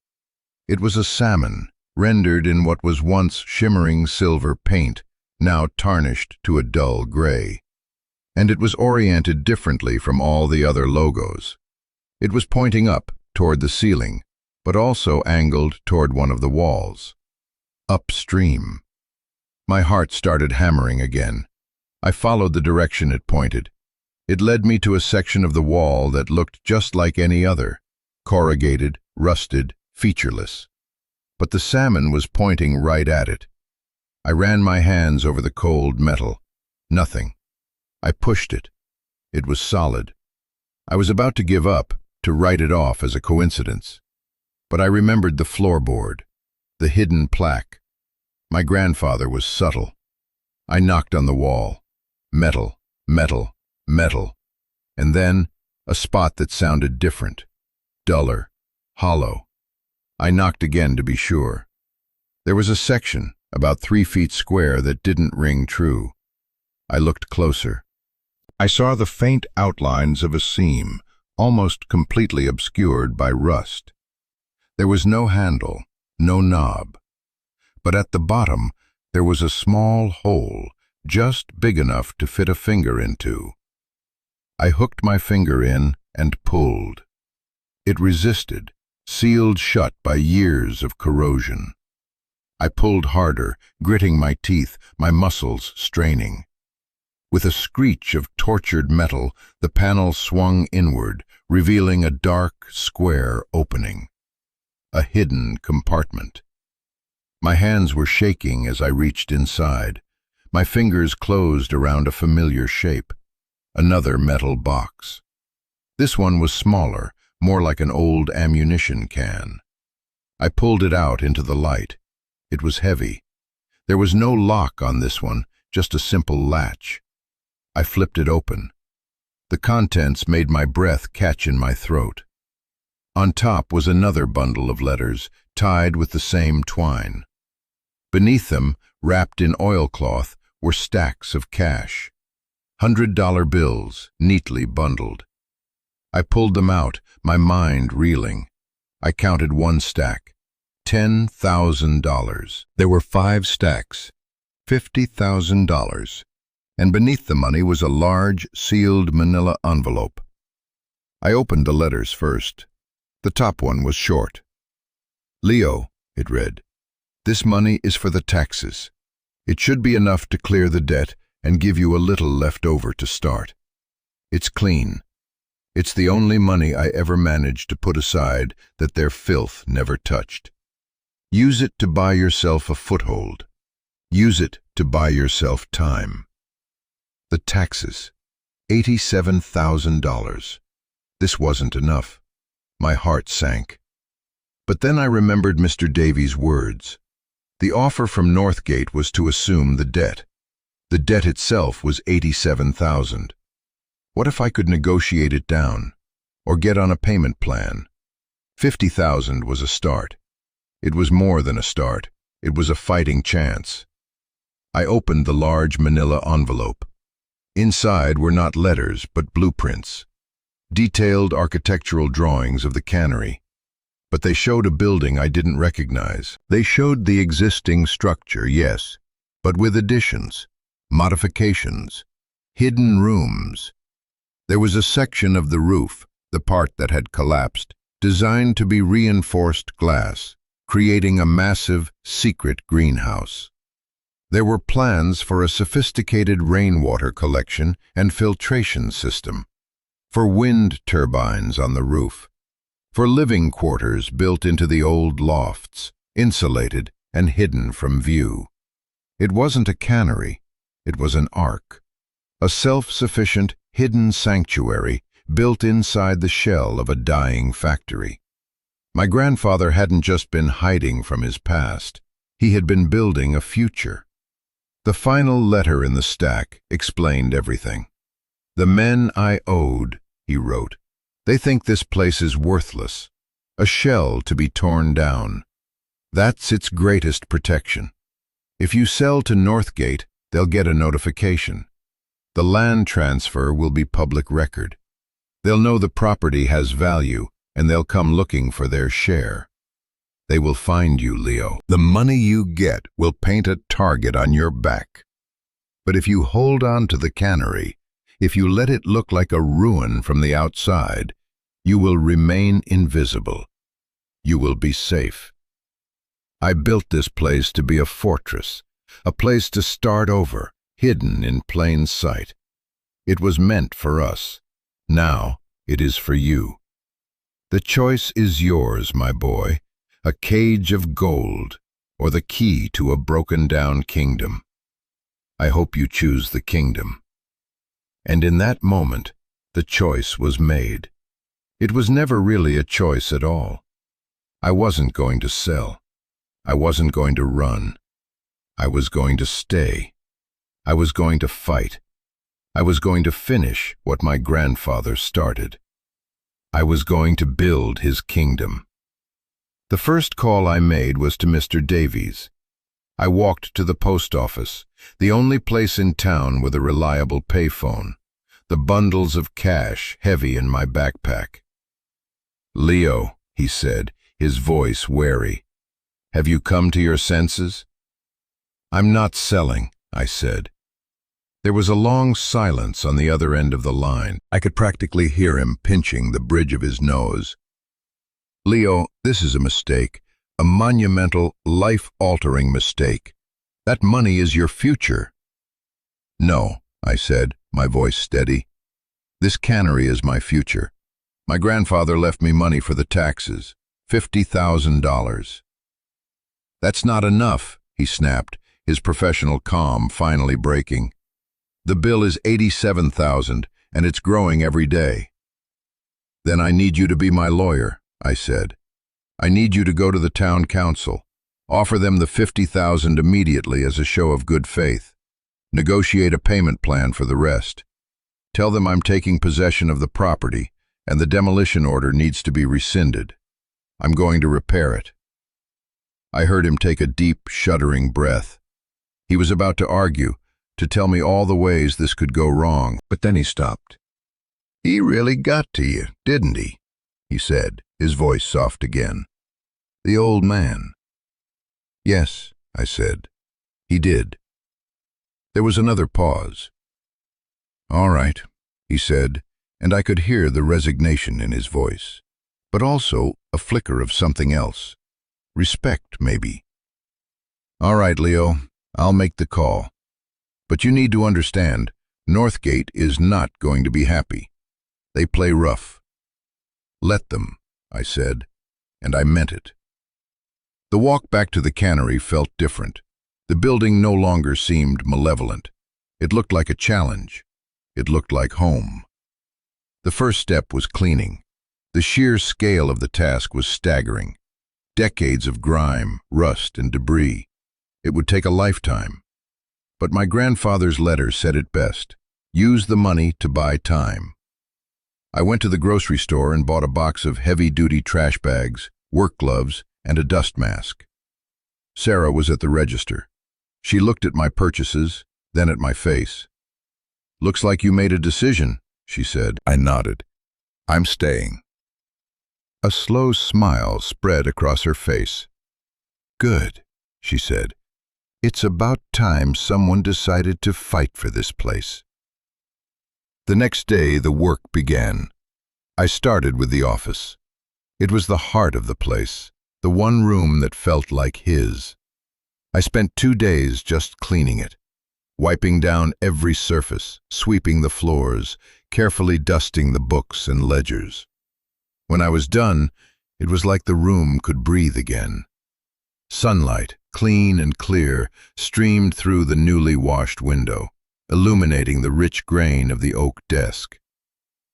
It was a salmon, rendered in what was once shimmering silver paint, now tarnished to a dull gray. And it was oriented differently from all the other logos. It was pointing up toward the ceiling, but also angled toward one of the walls. Upstream. My heart started hammering again. I followed the direction it pointed. It led me to a section of the wall that looked just like any other, corrugated, rusted, featureless. But the salmon was pointing right at it. I ran my hands over the cold metal. Nothing. I pushed it. It was solid. I was about to give up, to write it off as a coincidence. But I remembered the floorboard, the hidden plaque. My grandfather was subtle. I knocked on the wall. Metal, metal, metal. And then, a spot that sounded different. Duller, hollow, I knocked again to be sure. There was a section, about 3 feet square, that didn't ring true. I looked closer. I saw the faint outlines of a seam, almost completely obscured by rust. There was no handle, no knob. But at the bottom, there was a small hole, just big enough to fit a finger into. I hooked my finger in and pulled. It resisted, sealed shut by years of corrosion. I pulled harder, gritting my teeth, my muscles straining. With a screech of tortured metal, the panel swung inward, revealing a dark, square opening. A hidden compartment. My hands were shaking as I reached inside. My fingers closed around a familiar shape. Another metal box. This one was smaller, more like an old ammunition can. I pulled it out into the light. It was heavy. There was no lock on this one, just a simple latch. I flipped it open. The contents made my breath catch in my throat. On top was another bundle of letters, tied with the same twine. Beneath them, wrapped in oilcloth, were stacks of cash. $100 bills, neatly bundled. I pulled them out, my mind reeling. I counted one stack. $10,000. There were 5 stacks. $50,000. And beneath the money was a large, sealed manila envelope. I opened the letters first. The top one was short. "Leo," it read, "this money is for the taxes. It should be enough to clear the debt and give you a little left over to start. It's clean. It's the only money I ever managed to put aside that their filth never touched. Use it to buy yourself a foothold. Use it to buy yourself time." The taxes. $87,000. This wasn't enough. My heart sank. But then I remembered Mr. Davies' words. The offer from Northgate was to assume the debt. The debt itself was $87,000. What if I could negotiate it down, or get on a payment plan? $50,000 was a start. It was more than a start. It was a fighting chance. I opened the large manila envelope. Inside were not letters, but blueprints. Detailed architectural drawings of the Cannery. But they showed a building I didn't recognize. They showed the existing structure, yes, but with additions, modifications, hidden rooms. There was a section of the roof, the part that had collapsed, designed to be reinforced glass, creating a massive, secret greenhouse. There were plans for a sophisticated rainwater collection and filtration system, for wind turbines on the roof, for living quarters built into the old lofts, insulated and hidden from view. It wasn't a cannery, it was an ark, a self-sufficient, hidden sanctuary built inside the shell of a dying factory. My grandfather hadn't just been hiding from his past, he had been building a future. The final letter in the stack explained everything. "The men I owed," he wrote, "they think this place is worthless, a shell to be torn down. That's its greatest protection. If you sell to Northgate, they'll get a notification. The land transfer will be public record. They'll know the property has value, and they'll come looking for their share. They will find you, Leo. The money you get will paint a target on your back. But if you hold on to the cannery, if you let it look like a ruin from the outside, you will remain invisible. You will be safe. I built this place to be a fortress, a place to start over, hidden in plain sight. It was meant for us. Now it is for you. The choice is yours, my boy, a cage of gold or the key to a broken-down kingdom. I hope you choose the kingdom." And in that moment, the choice was made. It was never really a choice at all. I wasn't going to sell. I wasn't going to run. I was going to stay. I was going to fight. I was going to finish what my grandfather started. I was going to build his kingdom. The first call I made was to Mr. Davies. I walked to the post office, the only place in town with a reliable payphone, the bundles of cash heavy in my backpack. "Leo," he said, his voice wary, "have you come to your senses?" "I'm not selling," I said. There was a long silence on the other end of the line. I could practically hear him pinching the bridge of his nose. "Leo, this is a mistake, a monumental, life-altering mistake. That money is your future." "No," I said, my voice steady. "This cannery is my future. My grandfather left me money for the taxes, $50,000. "That's not enough," he snapped, his professional calm finally breaking. "The bill is $87,000, and it's growing every day." "Then I need you to be my lawyer," I said. "I need you to go to the town council, offer them the $50,000 immediately as a show of good faith. Negotiate a payment plan for the rest. Tell them I'm taking possession of the property, and the demolition order needs to be rescinded. I'm going to repair it." I heard him take a deep, shuddering breath. He was about to argue, to tell me all the ways this could go wrong, but then he stopped. "He really got to you, didn't he said, his voice soft again. "The old man." "Yes," I said. "He did." There was another pause. "All right," he said, and I could hear the resignation in his voice, but also a flicker of something else. Respect, maybe. "All right, Leo, I'll make the call. But you need to understand, Northgate is not going to be happy. They play rough." "Let them," I said, and I meant it. The walk back to the cannery felt different. The building no longer seemed malevolent. It looked like a challenge. It looked like home. The first step was cleaning. The sheer scale of the task was staggering. Decades of grime, rust, and debris. It would take a lifetime. But my grandfather's letter said it best. Use the money to buy time. I went to the grocery store and bought a box of heavy-duty trash bags, work gloves, and a dust mask. Sarah was at the register. She looked at my purchases, then at my face. "Looks like you made a decision," she said. I nodded. "I'm staying." A slow smile spread across her face. "Good," she said. "It's about time someone decided to fight for this place." The next day, the work began. I started with the office. It was the heart of the place, the one room that felt like his. I spent 2 days just cleaning it, wiping down every surface, sweeping the floors, carefully dusting the books and ledgers. When I was done, it was like the room could breathe again. Sunlight, clean and clear, streamed through the newly washed window, illuminating the rich grain of the oak desk.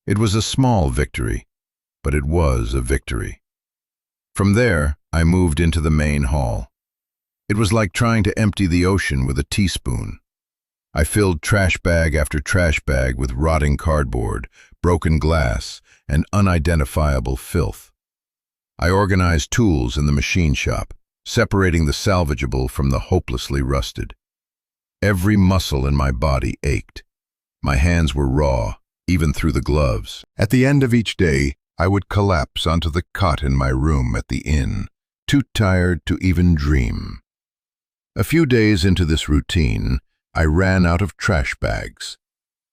It was a small victory, but it was a victory. From there, I moved into the main hall. It was like trying to empty the ocean with a teaspoon. I filled trash bag after trash bag with rotting cardboard, broken glass, and unidentifiable filth. I organized tools in the machine shop, separating the salvageable from the hopelessly rusted. Every muscle in my body ached. My hands were raw, even through the gloves. At the end of each day, I would collapse onto the cot in my room at the inn, too tired to even dream. A few days into this routine, I ran out of trash bags.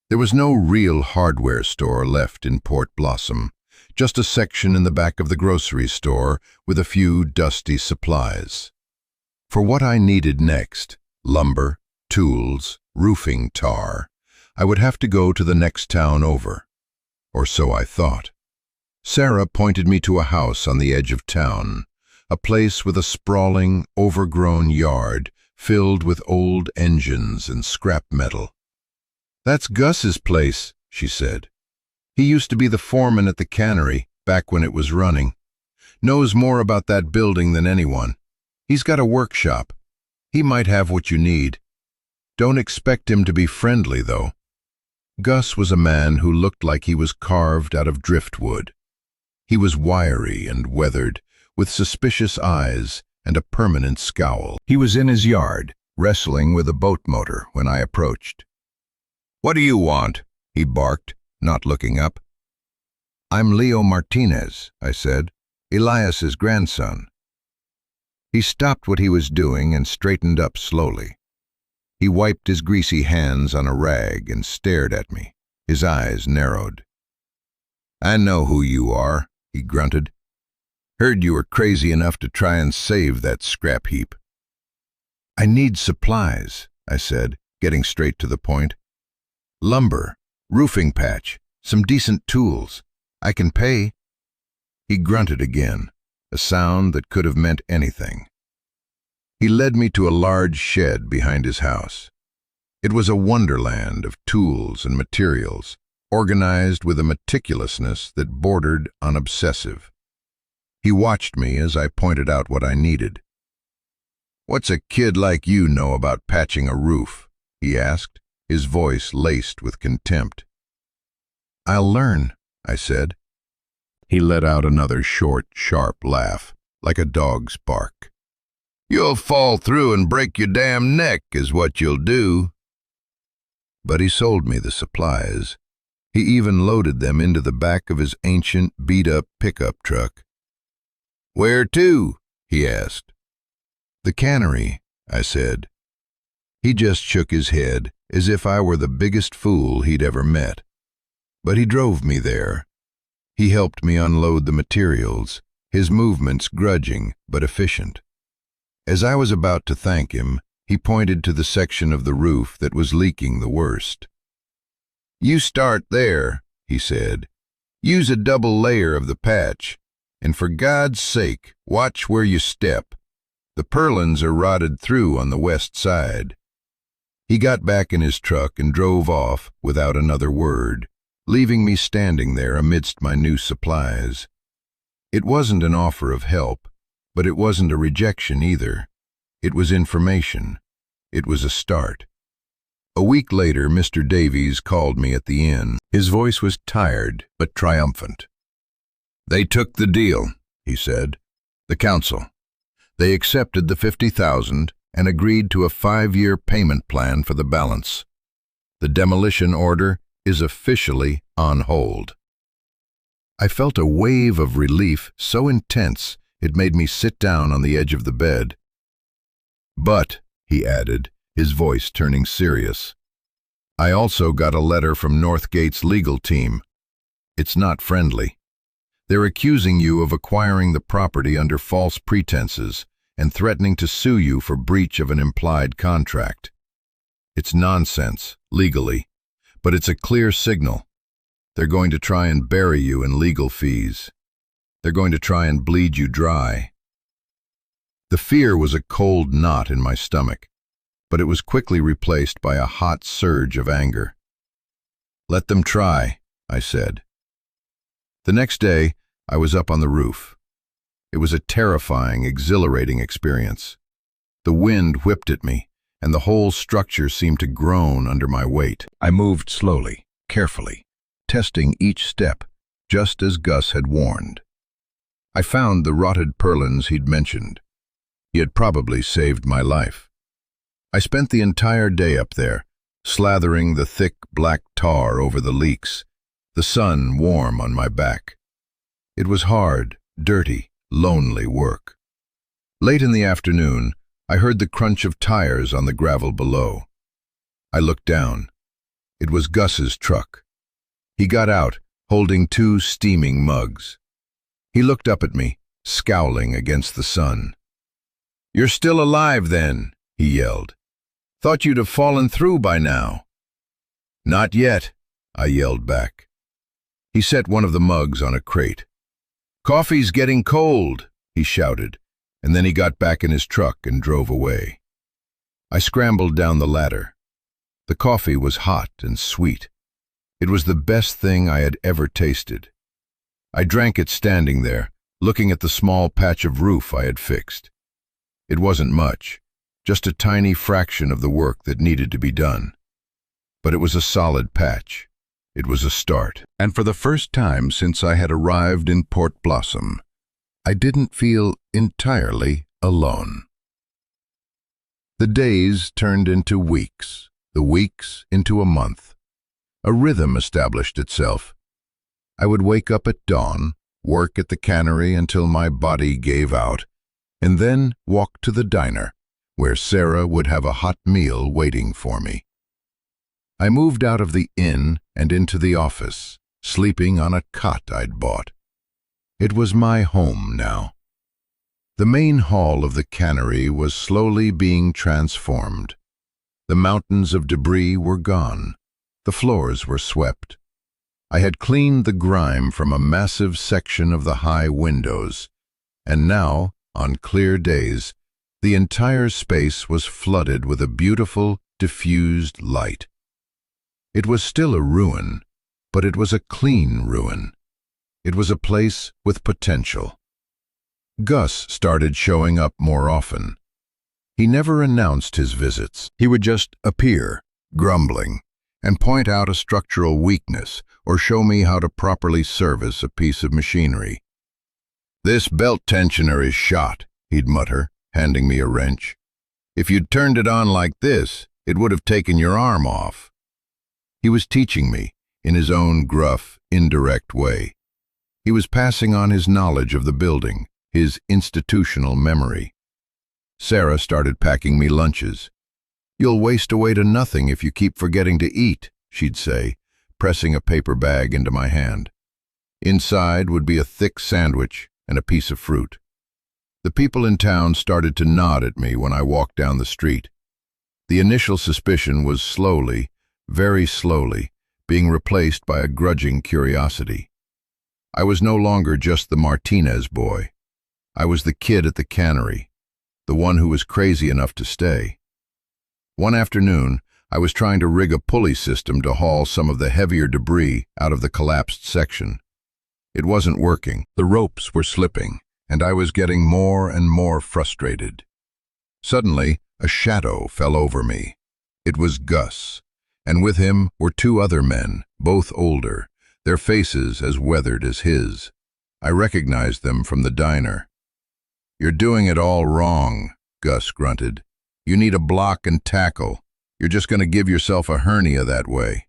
There was no real hardware store left in Port Blossom, just a section in the back of the grocery store with a few dusty supplies. For what I needed next, lumber, tools, roofing tar, I would have to go to the next town over. Or so I thought. Sarah pointed me to a house on the edge of town, a place with a sprawling, overgrown yard filled with old engines and scrap metal. "That's Gus's place," she said. "He used to be the foreman at the cannery back when it was running. Knows more about that building than anyone. He's got a workshop. He might have what you need. Don't expect him to be friendly, though." Gus was a man who looked like he was carved out of driftwood. He was wiry and weathered, with suspicious eyes and a permanent scowl. He was in his yard, wrestling with a boat motor when I approached. "What do you want?" he barked, not looking up. "I'm Leo Martinez," I said, "Elias's grandson." He stopped what he was doing and straightened up slowly. He wiped his greasy hands on a rag and stared at me, his eyes narrowed. "I know who you are," he grunted. "Heard you were crazy enough to try and save that scrap heap." "I need supplies," I said, getting straight to the point. "Lumber, roofing patch, some decent tools. I can pay." He grunted again, a sound that could have meant anything. He led me to a large shed behind his house. It was a wonderland of tools and materials, organized with a meticulousness that bordered on obsessive. He watched me as I pointed out what I needed. "What's a kid like you know about patching a roof?" he asked, his voice laced with contempt. "I'll learn," I said. He let out another short, sharp laugh, like a dog's bark. "You'll fall through and break your damn neck is what you'll do." But he sold me the supplies. He even loaded them into the back of his ancient, beat-up pickup truck. "Where to?" he asked. "The Cannery," I said. He just shook his head, as if I were the biggest fool he'd ever met. But he drove me there. He helped me unload the materials, his movements grudging but efficient. As I was about to thank him, he pointed to the section of the roof that was leaking the worst. "You start there," he said. "Use a double layer of the patch, and for God's sake, watch where you step. The purlins are rotted through on the west side." He got back in his truck and drove off without another word, leaving me standing there amidst my new supplies. It wasn't an offer of help, but it wasn't a rejection either. It was information. It was a start. A week later, Mr. Davies called me at the inn. His voice was tired but triumphant. "They took the deal," he said. "The council. They accepted the $50,000 and agreed to a 5-year payment plan for the balance. The demolition order is officially on hold." I felt a wave of relief so intense it made me sit down on the edge of the bed. "But," he added, his voice turning serious, "I also got a letter from Northgate's legal team. It's not friendly. They're accusing you of acquiring the property under false pretenses and threatening to sue you for breach of an implied contract. It's nonsense, legally, but it's a clear signal. They're going to try and bury you in legal fees. They're going to try and bleed you dry." The fear was a cold knot in my stomach, but it was quickly replaced by a hot surge of anger. "Let them try," I said. The next day, I was up on the roof. It was a terrifying, exhilarating experience. The wind whipped at me, and the whole structure seemed to groan under my weight. I moved slowly, carefully, testing each step, just as Gus had warned. I found the rotted purlins he'd mentioned. He had probably saved my life. I spent the entire day up there, slathering the thick black tar over the leaks, the sun warm on my back. It was hard, dirty, lonely work. Late in the afternoon, I heard the crunch of tires on the gravel below. I looked down. It was Gus's truck. He got out, holding 2 steaming mugs. He looked up at me, scowling against the sun. "You're still alive then," he yelled. "Thought you'd have fallen through by now." "Not yet," I yelled back. He set one of the mugs on a crate. "Coffee's getting cold," he shouted, and then he got back in his truck and drove away. I scrambled down the ladder. The coffee was hot and sweet. It was the best thing I had ever tasted. I drank it standing there, looking at the small patch of roof I had fixed. It wasn't much, just a tiny fraction of the work that needed to be done. But it was a solid patch. It was a start. And for the first time since I had arrived in Port Blossom, I didn't feel entirely alone. The days turned into weeks, the weeks into a month. A rhythm established itself. I would wake up at dawn, work at the cannery until my body gave out, and then walk to the diner, where Sarah would have a hot meal waiting for me. I moved out of the inn and into the office, sleeping on a cot I'd bought. It was my home now. The main hall of the cannery was slowly being transformed. The mountains of debris were gone. The floors were swept. I had cleaned the grime from a massive section of the high windows, and now, on clear days, the entire space was flooded with a beautiful, diffused light. It was still a ruin, but it was a clean ruin. It was a place with potential. Gus started showing up more often. He never announced his visits. He would just appear, grumbling, and point out a structural weakness or show me how to properly service a piece of machinery. "This belt tensioner is shot," he'd mutter, handing me a wrench. "If you'd turned it on like this, it would have taken your arm off." He was teaching me, in his own gruff, indirect way. He was passing on his knowledge of the building, his institutional memory. Sarah started packing me lunches. "You'll waste away to nothing if you keep forgetting to eat," she'd say, pressing a paper bag into my hand. Inside would be a thick sandwich and a piece of fruit. The people in town started to nod at me when I walked down the street. The initial suspicion was slowly, very slowly, being replaced by a grudging curiosity. I was no longer just the Martinez boy. I was the kid at the cannery, the one who was crazy enough to stay. One afternoon, I was trying to rig a pulley system to haul some of the heavier debris out of the collapsed section. It wasn't working. The ropes were slipping, and I was getting more and more frustrated. Suddenly, a shadow fell over me. It was Gus, and with him were two other men, both older, their faces as weathered as his. I recognized them from the diner. "You're doing it all wrong," Gus grunted. "You need a block and tackle. You're just going to give yourself a hernia that way."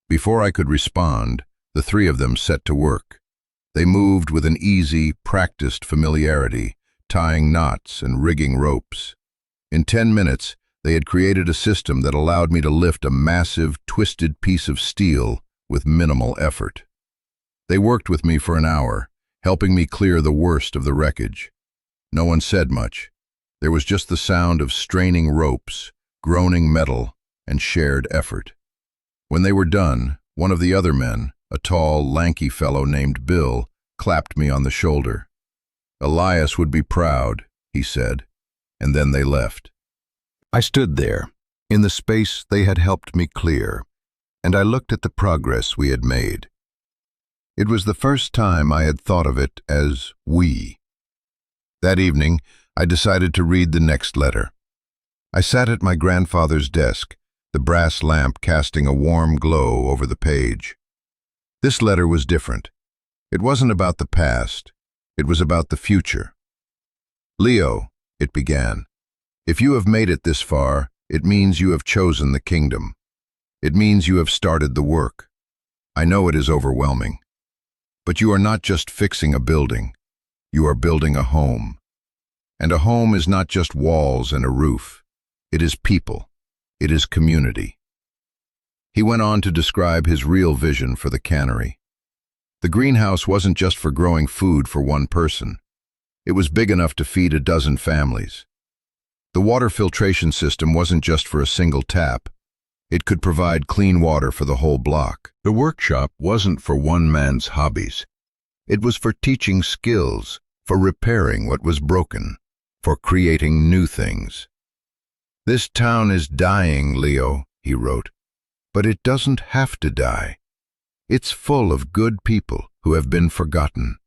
Before I could respond, the three of them set to work. They moved with an easy, practiced familiarity, tying knots and rigging ropes. In 10 minutes, they had created a system that allowed me to lift a massive, twisted piece of steel with minimal effort. They worked with me for an hour, helping me clear the worst of the wreckage. No one said much. There was just the sound of straining ropes, groaning metal, and shared effort. When they were done, one of the other men, a tall, lanky fellow named Bill, clapped me on the shoulder. "Elias would be proud," he said, and then they left. I stood there, in the space they had helped me clear, and I looked at the progress we had made. It was the first time I had thought of it as we. That evening, I decided to read the next letter. I sat at my grandfather's desk, the brass lamp casting a warm glow over the page. This letter was different. It wasn't about the past. It was about the future. "Leo," it began, "if you have made it this far, it means you have chosen the kingdom. It means you have started the work. I know it is overwhelming. But you are not just fixing a building. You are building a home. And a home is not just walls and a roof. It is people. It is community." He went on to describe his real vision for the cannery. The greenhouse wasn't just for growing food for one person. It was big enough to feed a dozen families. The water filtration system wasn't just for a single tap. It could provide clean water for the whole block. The workshop wasn't for one man's hobbies. It was for teaching skills, for repairing what was broken, for creating new things. "This town is dying, Leo," he wrote, "but it doesn't have to die. It's full of good people who have been forgotten,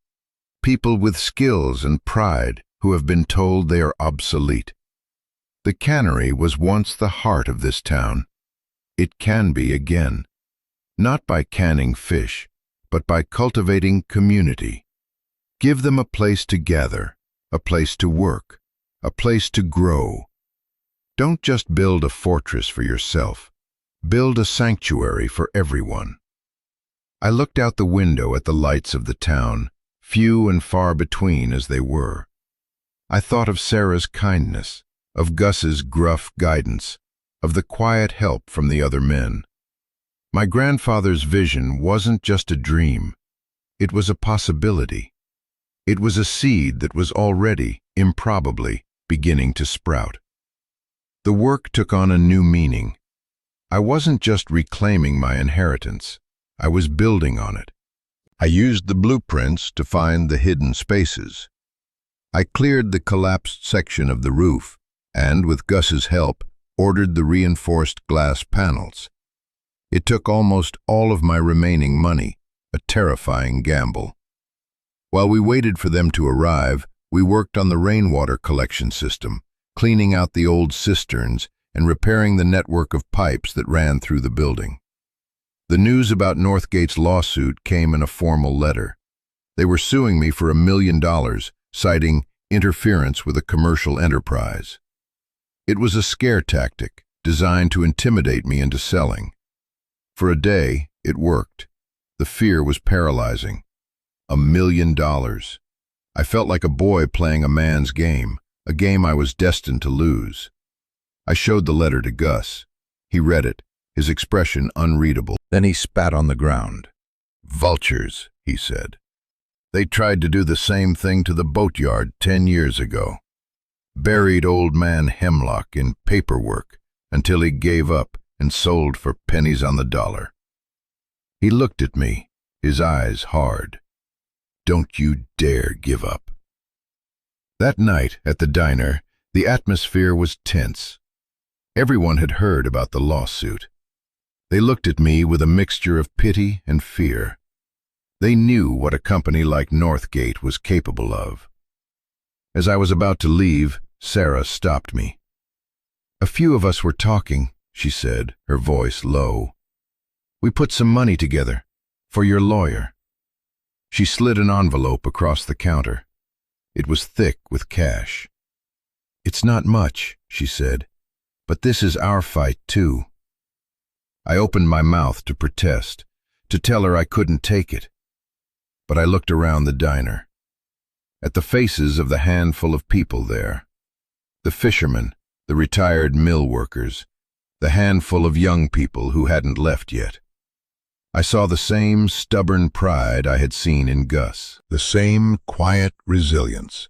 people with skills and pride who have been told they are obsolete. The cannery was once the heart of this town. It can be again, not by canning fish, but by cultivating community. Give them a place to gather, a place to work, a place to grow. Don't just build a fortress for yourself. Build a sanctuary for everyone. I looked out the window at the lights of the town, few and far between as they were. I thought of Sarah's kindness, of Gus's gruff guidance, of the quiet help from the other men. My grandfather's vision wasn't just a dream. It was a possibility. It was a seed that was already, improbably, beginning to sprout. The work took on a new meaning. I wasn't just reclaiming my inheritance. I was building on it. I used the blueprints to find the hidden spaces. I cleared the collapsed section of the roof and, with Gus's help, ordered the reinforced glass panels. It took almost all of my remaining money, a terrifying gamble. While we waited for them to arrive, we worked on the rainwater collection system, cleaning out the old cisterns and repairing the network of pipes that ran through the building. The news about Northgate's lawsuit came in a formal letter. They were suing me for $1 million, citing interference with a commercial enterprise. It was a scare tactic designed to intimidate me into selling. For a day, it worked. The fear was paralyzing. $1 million. I felt like a boy playing a man's game, a game I was destined to lose. I showed the letter to Gus. He read it, his expression unreadable. Then he spat on the ground. "Vultures," he said. "They tried to do the same thing to the boatyard 10 years ago. Buried old man Hemlock in paperwork until he gave up and sold for pennies on the dollar." He looked at me, his eyes hard. "Don't you dare give up." That night at the diner, the atmosphere was tense. Everyone had heard about the lawsuit. They looked at me with a mixture of pity and fear. They knew what a company like Northgate was capable of. As I was about to leave, Sarah stopped me. "A few of us were talking," she said, her voice low. "We put some money together, for your lawyer." She slid an envelope across the counter. It was thick with cash. "It's not much," she said, "but this is our fight too." I opened my mouth to protest, to tell her I couldn't take it. But I looked around the diner, at the faces of the handful of people there. The fishermen, the retired mill workers, the handful of young people who hadn't left yet. I saw the same stubborn pride I had seen in Gus, the same quiet resilience.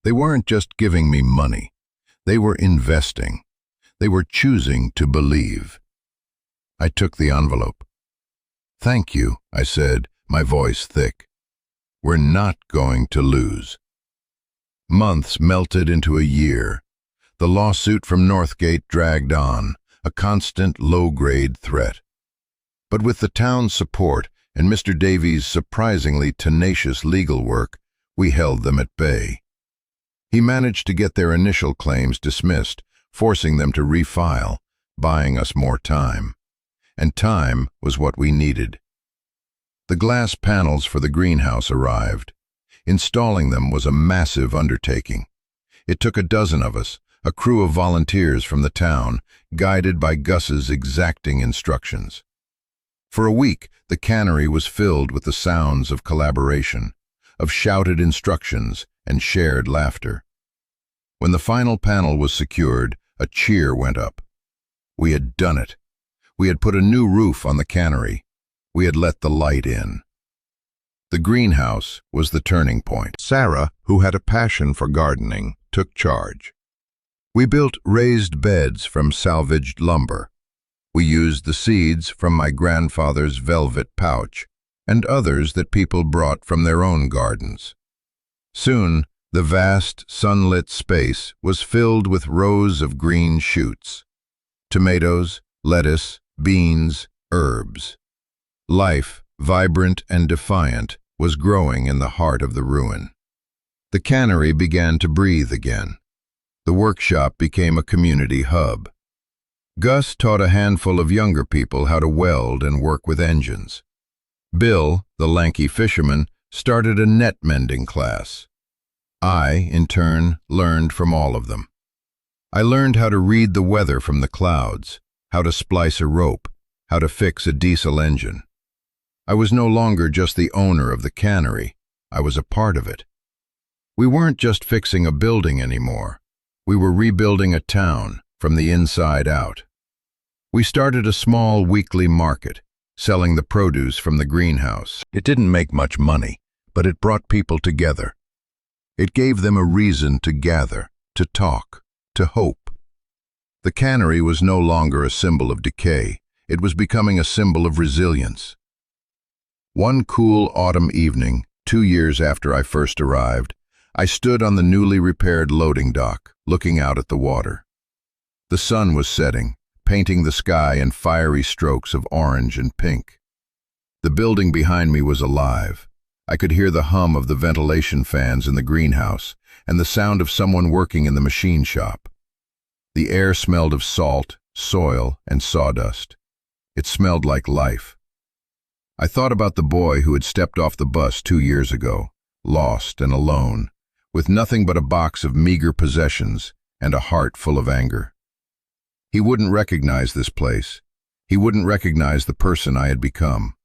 They weren't just giving me money. They were investing. They were choosing to believe. I took the envelope. "Thank you," I said, my voice thick. "We're not going to lose." Months melted into a year. The lawsuit from Northgate dragged on, a constant low-grade threat. But with the town's support and Mr. Davies' surprisingly tenacious legal work, we held them at bay. He managed to get their initial claims dismissed, forcing them to refile, buying us more time. And time was what we needed. The glass panels for the greenhouse arrived. Installing them was a massive undertaking. It took a dozen of us, a crew of volunteers from the town, guided by Gus's exacting instructions. For a week, the cannery was filled with the sounds of collaboration, of shouted instructions and shared laughter. When the final panel was secured, a cheer went up. We had done it. We had put a new roof on the cannery. We had let the light in. The greenhouse was the turning point. Sarah, who had a passion for gardening, took charge. We built raised beds from salvaged lumber. We used the seeds from my grandfather's velvet pouch and others that people brought from their own gardens. Soon, the vast, sunlit space was filled with rows of green shoots. Tomatoes, lettuce, beans, herbs. Life, vibrant and defiant, was growing in the heart of the ruin. The cannery began to breathe again. The workshop became a community hub. Gus taught a handful of younger people how to weld and work with engines. Bill, the lanky fisherman, started a net mending class. I, in turn, learned from all of them. I learned how to read the weather from the clouds, how to splice a rope, how to fix a diesel engine. I was no longer just the owner of the cannery, I was a part of it. We weren't just fixing a building anymore. We were rebuilding a town from the inside out. We started a small weekly market, selling the produce from the greenhouse. It didn't make much money, but it brought people together. It gave them a reason to gather, to talk, to hope. The cannery was no longer a symbol of decay. It was becoming a symbol of resilience. One cool autumn evening, 2 years after I first arrived, I stood on the newly repaired loading dock, looking out at the water. The sun was setting, painting the sky in fiery strokes of orange and pink. The building behind me was alive. I could hear the hum of the ventilation fans in the greenhouse and the sound of someone working in the machine shop. The air smelled of salt, soil, and sawdust. It smelled like life. I thought about the boy who had stepped off the bus 2 years ago, lost and alone, with nothing but a box of meager possessions and a heart full of anger. He wouldn't recognize this place. He wouldn't recognize the person I had become.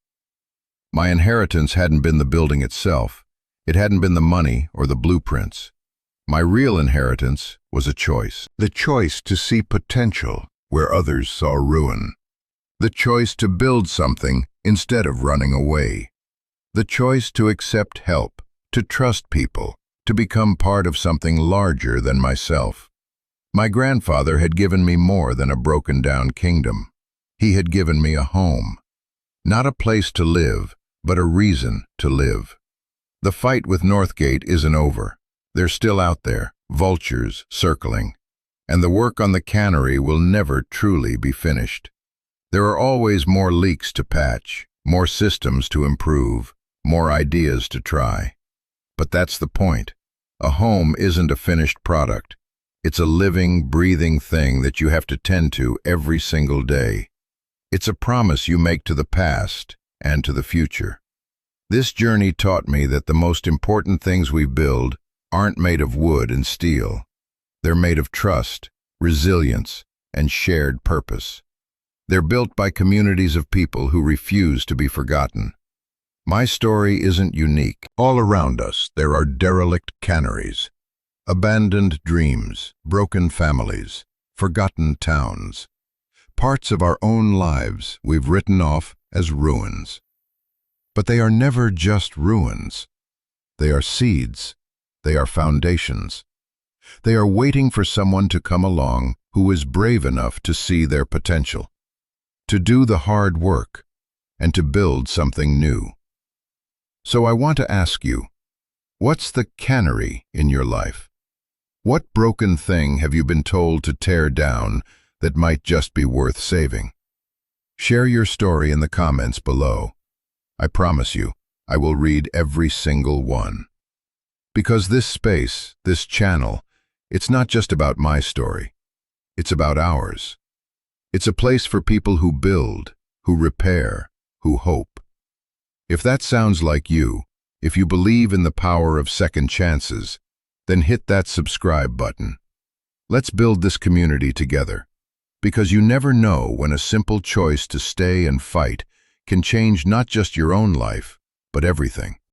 My inheritance hadn't been the building itself. It hadn't been the money or the blueprints. My real inheritance was a choice. The choice to see potential where others saw ruin. The choice to build something instead of running away. The choice to accept help, to trust people, to become part of something larger than myself. My grandfather had given me more than a broken-down kingdom. He had given me a home. Not a place to live, but a reason to live. The fight with Northgate isn't over. They're still out there, vultures circling. And the work on the cannery will never truly be finished. There are always more leaks to patch, more systems to improve, more ideas to try. But that's the point. A home isn't a finished product. It's a living, breathing thing that you have to tend to every single day. It's a promise you make to the past and to the future. This journey taught me that the most important things we build aren't made of wood and steel. They're made of trust, resilience, and shared purpose. They're built by communities of people who refuse to be forgotten. My story isn't unique. All around us, there are derelict canneries, abandoned dreams, broken families, forgotten towns. Parts of our own lives we've written off as ruins. But they are never just ruins. They are seeds. They are foundations. They are waiting for someone to come along who is brave enough to see their potential, to do the hard work, and to build something new. So I want to ask you, what's the cannery in your life? What broken thing have you been told to tear down that might just be worth saving? Share your story in the comments below. I promise you, I will read every single one. Because this space, this channel, it's not just about my story. It's about ours. It's a place for people who build, who repair, who hope. If that sounds like you, if you believe in the power of second chances, then hit that subscribe button. Let's build this community together. Because you never know when a simple choice to stay and fight can change not just your own life, but everything.